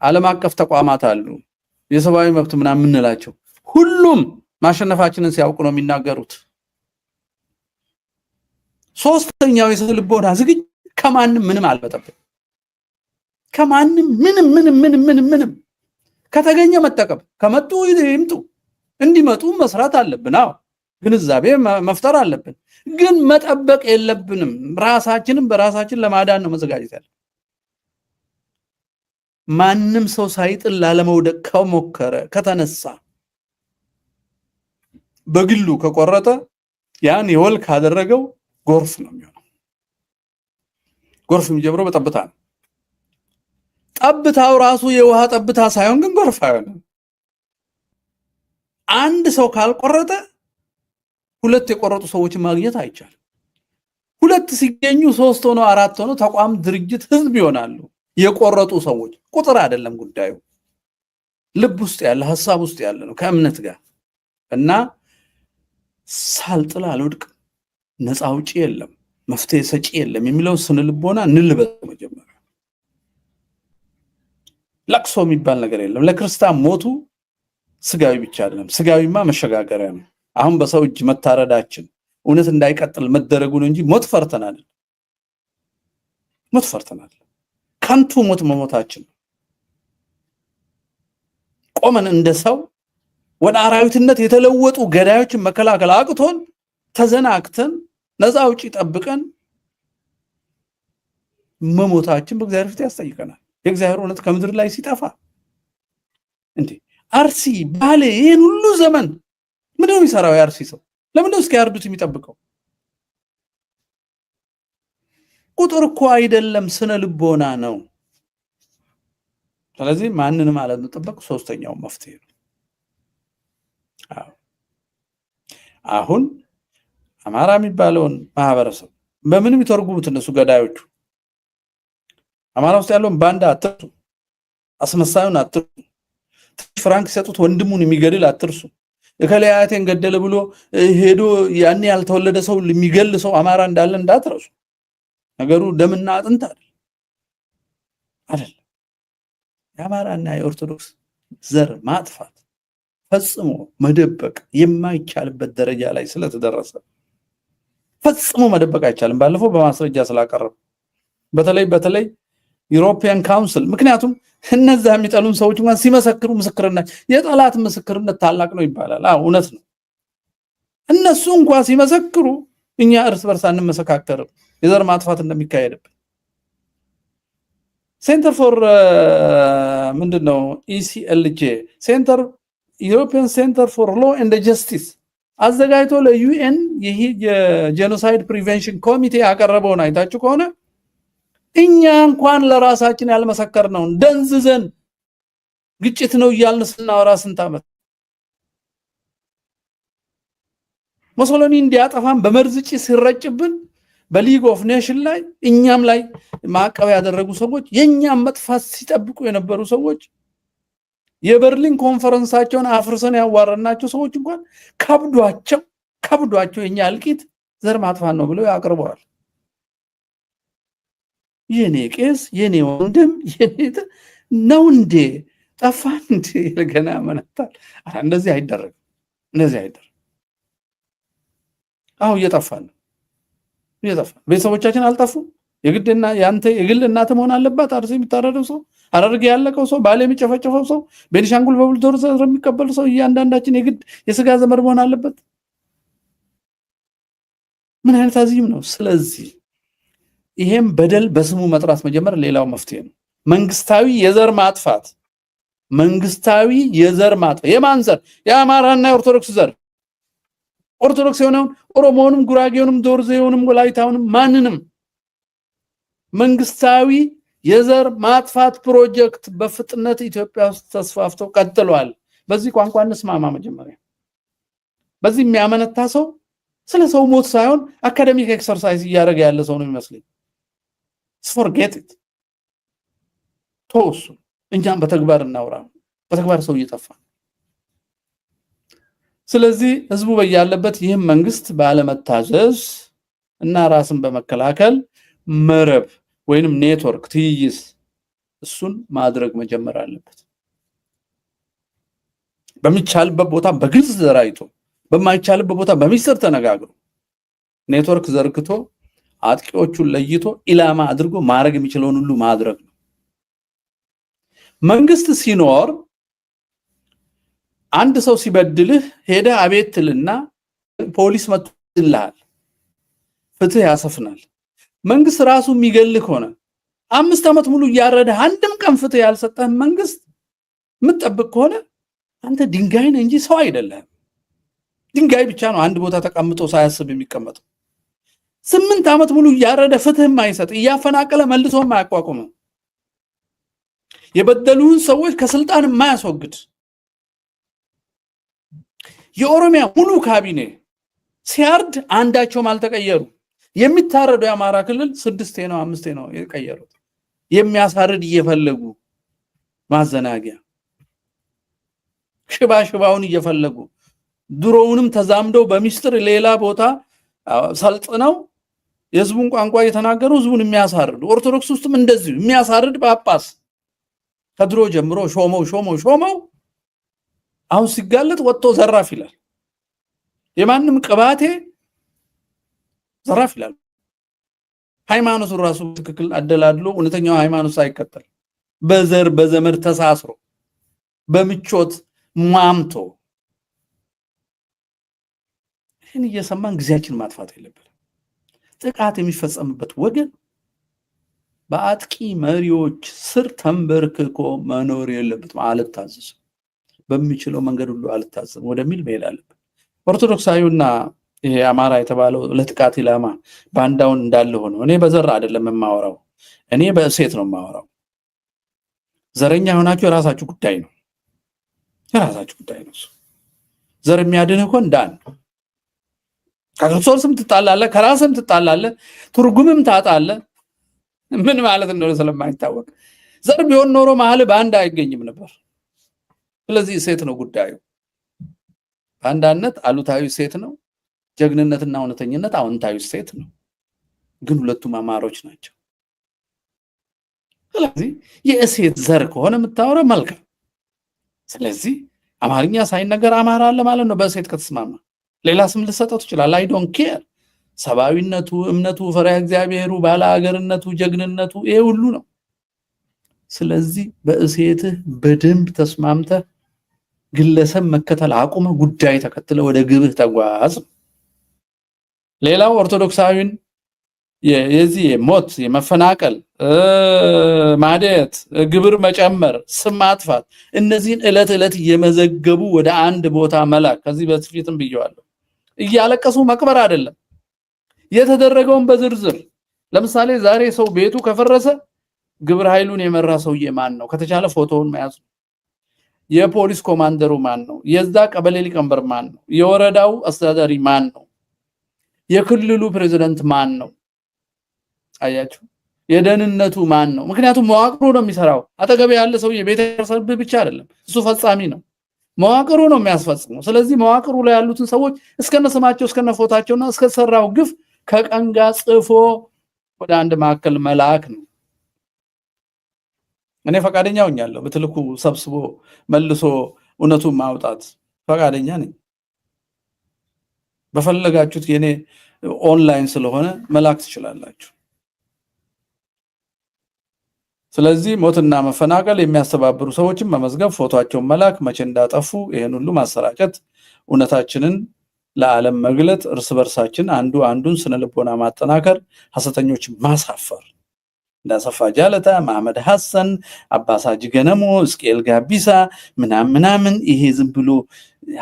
ዓለም አቀፍ ተቋማት አሉ፣ የሰብአዊ መብት ምናምን የምንላቸው ሁሉም ማሸነፋችንን ሲያውቁ ነው የሚናገሩት። ሶስተኛው የስነ ልቦና ዝግጅት ከማንም ምንም አልበጠብጥም። ከማንም ምንም ከተገኘ መጠቀም፣ ከመጡ ይምጡ፣ እንዲመጡ መስራት አለብን። አዎ ግንዛቤ መፍጠር አለብን። ግን መጠበቅ የለብንም። ራሳችንን በራሳችን ለማዳን ነው መዘጋጀት ያለ። ማንም ሰው ሳይጥል ላለመውደቅ ከሞከረ ከተነሳ በግሉ ከቆረጠ ያን የወል ካደረገው ጎርፍ ነው የሚሆነው። ጎርፍ የሚጀምረው በጠብታ ነው። ጠብታው ራሱ የውሃ ጠብታ ሳይሆን ግን ጎርፍ አይሆንም። አንድ ሰው ካልቆረጠ ሁለት የቆረጡ ሰዎችን ማግኘት አይቻልም። ሁለት ሲገኙ ሶስት ሆኖ አራት ሆኖ ተቋም፣ ድርጅት፣ ህዝብ ይሆናሉ። የቆረጡ ሰዎች ቁጥር አይደለም ጉዳዩ፣ ልብ ውስጥ ያለ ሐሳብ ውስጥ ያለ ነው ከእምነት ጋር እና ሳልጥል አልወድቅም፣ ነፃ አውጪ የለም፣ መፍትሄ ሰጪ የለም የሚለውን ስንልቦና እንልበስ። መጀመሪያ ለቅሶ የሚባል ነገር የለም። ለክርስቲያን ሞቱ ስጋዊ ብቻ አይደለም። ስጋዊማ መሸጋገሪያ ነው። አሁን በሰው እጅ መታረዳችን እውነት እንዳይቀጥል መደረጉ ነው እንጂ ሞት ፈርተናል። ሞት ፈርተናል። ከንቱ ሞት መሞታችን ቆመን እንደ ሰው ወደ አራዊትነት የተለወጡ ገዳዮችን መከላከል አቅቶን ተዘናክተን ነፃ አውጪ ጠብቀን መሞታችን በእግዚአብሔር ፊት ያስጠይቀናል። የእግዚአብሔር እውነት ከምድር ላይ ሲጠፋ እንዴ አርሲ ባሌ ይሄን ሁሉ ዘመን ምንድነው የሚሰራው? የአርሲ ሰው ለምንድነው እስኪያርዱት የሚጠብቀው? ቁጥር እኮ አይደለም፣ ስነ ልቦና ነው። ስለዚህ ማንንም አለመጠበቅ ሶስተኛው መፍትሄ ነው። አሁን አማራ የሚባለውን ማህበረሰብ በምንም ይተርጉሙት እነሱ ገዳዮቹ። አማራ ውስጥ ያለውን ባንዳ አትርሱ፣ አስመሳዩን አትርሱ፣ ፍራንክ ሲሰጡት ወንድሙን የሚገድል አትርሱ። የከለያቴን ገደለ ብሎ ሄዶ ያኔ ያልተወለደ ሰው የሚገል ሰው አማራ እንዳለ እንዳትረሱ። ነገሩ ደምና አጥንት አይደል። የአማራና የኦርቶዶክስ ዘር ማጥፋት ፈጽሞ መደበቅ የማይቻልበት ደረጃ ላይ ስለተደረሰ ፈጽሞ መደበቅ አይቻልም። ባለፈው በማስረጃ ስላቀረብ በተለይ ዩሮፒያን ካውንስል፣ ምክንያቱም እነዛ የሚጠሉን ሰዎች እንኳን ሲመሰክሩ ምስክርነት የጠላት ምስክርነት ታላቅ ነው ይባላል። እውነት ነው። እነሱ እንኳን ሲመሰክሩ እኛ እርስ በርስ አንመሰካከርም የዘር ማጥፋት እንደሚካሄድብን። ሴንተር ፎር ምንድነው ኢሲኤልጄ ሴንተር ዩሮፒያን ሴንተር ፎር ሎ ኤንድ ጀስቲስ አዘጋጅቶ ለዩኤን ይሄ የጄኖሳይድ ፕሪቨንሽን ኮሚቴ ያቀረበውን አይታችሁ ከሆነ እኛ እንኳን ለራሳችን ያልመሰከርነው ደንዝዘን ግጭት ነው እያልን ስናወራ ስንት ዓመት ሙሶሎኒ እንዲያጠፋን በመርዝ ጭስ ሲረጭብን በሊግ ኦፍ ኔሽን ላይ እኛም ላይ ማዕቀብ ያደረጉ ሰዎች የኛም መጥፋት ሲጠብቁ የነበሩ ሰዎች የበርሊን ኮንፈረንሳቸውን አፍርሰን ያዋረናቸው ሰዎች እንኳን ከብዷቸው የኛ እልቂት ዘር ማጥፋት ነው ብለው ያቀርበዋል። የኔ ቄስ የኔ ወንድም የኔ ነው እንዴ ጠፋን እንዴ ለገና መነታል። እንደዚህ አይደረግም። እየጠፋን ቤተሰቦቻችን አልጠፉ። የግድና ያንተ የግል እናት መሆን አለባት። አርሲ የሚታረደው ሰው፣ ሐረርጌ ያለቀው ሰው፣ ባሌ የሚጨፈጨፈው ሰው፣ ቤኒሻንጉል በቡልዶዘር ዘር የሚቀበል ሰው እያንዳንዳችን የግድ የስጋ ዘመድ መሆን አለበት። ምን አይነት አዚም ነው? ስለዚህ ይሄም በደል በስሙ መጥራት መጀመር ሌላው መፍትሄ ነው። መንግስታዊ የዘር ማጥፋት የማን ዘር? የአማራና የኦርቶዶክስ ዘር። ኦርቶዶክስ የሆነውን ኦሮሞውንም፣ ጉራጌውንም፣ ዶርዜውንም፣ ወላይታውንም ማንንም መንግስታዊ የዘር ማጥፋት ፕሮጀክት በፍጥነት ኢትዮጵያ ውስጥ ተስፋፍተው ቀጥሏል። በዚህ ቋንቋ እንስማማ። መጀመሪያ በዚህ የሚያመነታ ሰው ስለ ሰው ሞት ሳይሆን አካዳሚክ ኤክሰርሳይዝ እያደረገ ያለ ሰው ነው የሚመስለኝ። forget it ተወሱ። እኛም በተግባር እናውራ። በተግባር ሰው እየጠፋ። ስለዚህ ህዝቡ በያለበት ይህም መንግስት ባለመታዘዝ እና ራስን በመከላከል መረብ ወይንም ኔትወርክ ትይይስ እሱን ማድረግ መጀመር አለበት። በሚቻልበት ቦታ በግልጽ ዘራይቶ በማይቻልበት ቦታ በሚስጥር ተነጋግሮ ኔትወርክ ዘርግቶ አጥቂዎቹን ለይቶ ኢላማ አድርጎ ማድረግ የሚችለውን ሁሉ ማድረግ ነው። መንግስት ሲኖር አንድ ሰው ሲበድልህ ሄደ አቤት ትልና ፖሊስ መጥቶልሃል፣ ፍትህ ያሰፍናል። መንግስት ራሱ የሚገልህ ሆነ 5 ዓመት ሙሉ ያረደ አንድም ቀን ፍትህ ያልሰጠህ መንግስት የምትጠብቅ ከሆነ አንተ ድንጋይ ነህ እንጂ ሰው አይደለህም። ድንጋይ ብቻ ነው አንድ ቦታ ተቀምጦ ሳያስብ የሚቀመጠው። 8 ዓመት ሙሉ ያረደ ፍትህ የማይሰጥ እያፈናቀለ መልሶ የማያቋቁም የበደሉን ሰዎች ከስልጣን የማያስወግድ የኦሮሚያ ሙሉ ካቢኔ ሲያርድ አንዳቸውም አልተቀየሩ። የሚታረደው የአማራ ክልል 6 ነው 5 ነው የቀየሩት። የሚያሳርድ እየፈለጉ ማዘናጊያ ሽባውን እየፈለጉ ድሮውንም ተዛምደው በሚስጥር ሌላ ቦታ ሰልጥነው የህዝቡን ቋንቋ እየተናገሩ ህዝቡን የሚያሳርዱ። ኦርቶዶክስ ውስጥም እንደዚሁ የሚያሳርድ ጳጳስ ከድሮ ጀምሮ ሾመው አሁን ሲጋለጥ ወጥቶ ዘራፍ ይላል። የማንም ቅባቴ ዘራፍ ይላል። ሃይማኖቱ ራሱ ትክክል አደላድሎ እውነተኛው ሃይማኖት ሳይከተል በዘር በዘመድ ተሳስሮ በምቾት ማምቶ ይህን እየሰማን ጊዜያችን ማጥፋት የለብንም። ጥቃት የሚፈጸምበት ወገን በአጥቂ መሪዎች ስር ተንበርክኮ መኖር የለበትም። አልታዘዝም፣ በሚችለው መንገድ ሁሉ አልታዘዝም ወደሚል መሄድ አለበት። ኦርቶዶክሳዊውና ይሄ አማራ የተባለው ለጥቃት ኢላማ ባንዳውን እንዳለ ሆኖ እኔ በዘር አይደለም የማወራው፣ እኔ በእሴት ነው የማወራው። ዘረኛ ሆናችሁ የራሳችሁ ጉዳይ ነው፣ የራሳችሁ ጉዳይ ነው። ዘር የሚያድንህ እኮ እንዳን ከክርስቶስም ትጣላለህ፣ ከራስም ትጣላለህ፣ ትርጉምም ታጣለህ። ምን ማለት እንደሆነ ስለማይታወቅ ዘር ቢሆን ኖሮ መሀል ባንዳ አይገኝም ነበር። ስለዚህ ሴት ነው ጉዳዩ። ባንዳነት አሉታዊ ሴት ነው፣ ጀግንነትና እውነተኝነት አዎንታዊ ሴት ነው። ግን ሁለቱም አማሮች ናቸው። ስለዚህ የእሴት ዘር ከሆነ የምታወራው መልካም። ስለዚህ አማርኛ ሳይነገር አማራ አለ ማለት ነው። በእሴት ከተስማማ ሌላ ስም ልሰጠው ትችላለህ። አይ ዶንት ኬር። ሰባዊነቱ፣ እምነቱ፣ ፈሪሃ እግዚአብሔሩ፣ ባለ ሀገርነቱ፣ ጀግንነቱ ይሄ ሁሉ ነው። ስለዚህ በእሴትህ በደንብ ተስማምተህ ግለሰብ መከተል አቁመ ጉዳይ ተከትለ ወደ ግብህ ተጓዝ። ሌላው ኦርቶዶክሳዊን የዚህ ሞት፣ የመፈናቀል፣ ማደት፣ ግብር መጨመር፣ ስም ማጥፋት እነዚህን ዕለት እየመዘገቡ ወደ አንድ ቦታ መላክ። ከዚህ በፊትም ብየዋለሁ። እያለቀሱ መቅበር አይደለም፣ የተደረገውን በዝርዝር ለምሳሌ ዛሬ ሰው ቤቱ ከፈረሰ ግብር ኃይሉን የመራ ሰውዬ ማን ነው? ከተቻለ ፎቶውን መያዝ። የፖሊስ ኮማንደሩ ማን ነው? የዛ ቀበሌ ሊቀመንበር ማን ነው? የወረዳው አስተዳዳሪ ማን ነው? የክልሉ ፕሬዝዳንት ማን ነው? አያችሁ፣ የደህንነቱ ማን ነው? ምክንያቱም መዋቅሩ ነው የሚሰራው። አጠገብ ያለ ሰውዬ ቤት ያሰርብህ ብቻ አይደለም፣ እሱ ፈጻሚ ነው። መዋቅሩ ነው የሚያስፈጽመው። ስለዚህ መዋቅሩ ላይ ያሉትን ሰዎች እስከነስማቸው እስከነፎታቸውና እስከሰራው ግፍ ከቀን ጋር ጽፎ ወደ አንድ ማዕከል መላክ ነው። እኔ ፈቃደኛ ሆኛለሁ። በትልቁ ሰብስቦ መልሶ እውነቱን ማውጣት ፈቃደኛ ነኝ። በፈለጋችሁት የኔ ኦንላይን ስለሆነ መላክ ትችላላችሁ። ስለዚህ ሞትና መፈናቀል የሚያስተባብሩ ሰዎችን መመዝገብ፣ ፎቶአቸውን መላክ፣ መቼ እንዳጠፉ ይሄን ሁሉ ማሰራጨት፣ እውነታችንን ለዓለም መግለጥ፣ እርስ በርሳችን አንዱ አንዱን ስነልቦና ማጠናከር፣ ሐሰተኞችን ማሳፈር እንዳሰፋ ጃለታ፣ መሐመድ ሐሰን፣ አባሳጅ ገነሞ፣ እስቄል ጋቢሳ ምናምን ይሄ ዝም ብሎ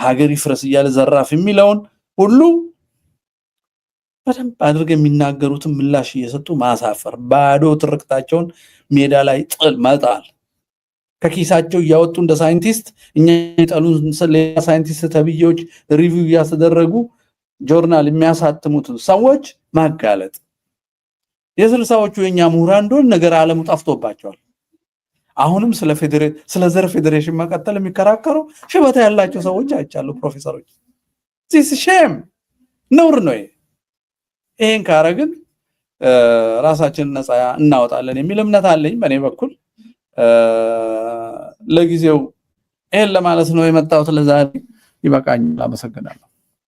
ሀገር ይፍረስ እያለ ዘራፍ የሚለውን ሁሉ በደንብ አድርገው የሚናገሩትን ምላሽ እየሰጡ ማሳፈር፣ ባዶ ትርክታቸውን ሜዳ ላይ ጥል መጣል፣ ከኪሳቸው እያወጡ እንደ ሳይንቲስት እኛ የጠሉን ሌላ ሳይንቲስት ተብዬዎች ሪቪው እያስደረጉ ጆርናል የሚያሳትሙትን ሰዎች ማጋለጥ። የስልሳዎቹ የኛ ምሁራን እንደሆነ ነገር ዓለሙ ጠፍቶባቸዋል። አሁንም ስለ ዘር ፌዴሬሽን መቀጠል የሚከራከሩ ሽበታ ያላቸው ሰዎች አይቻሉ፣ ፕሮፌሰሮች። ዚስ ሼም ነውር ነው። ይሄን ካረግን ራሳችንን ነፃ እናወጣለን የሚል እምነት አለኝ በእኔ በኩል። ለጊዜው ይሄን ለማለት ነው የመጣሁት። ለዛሬ ይበቃኛል። አመሰግናለሁ።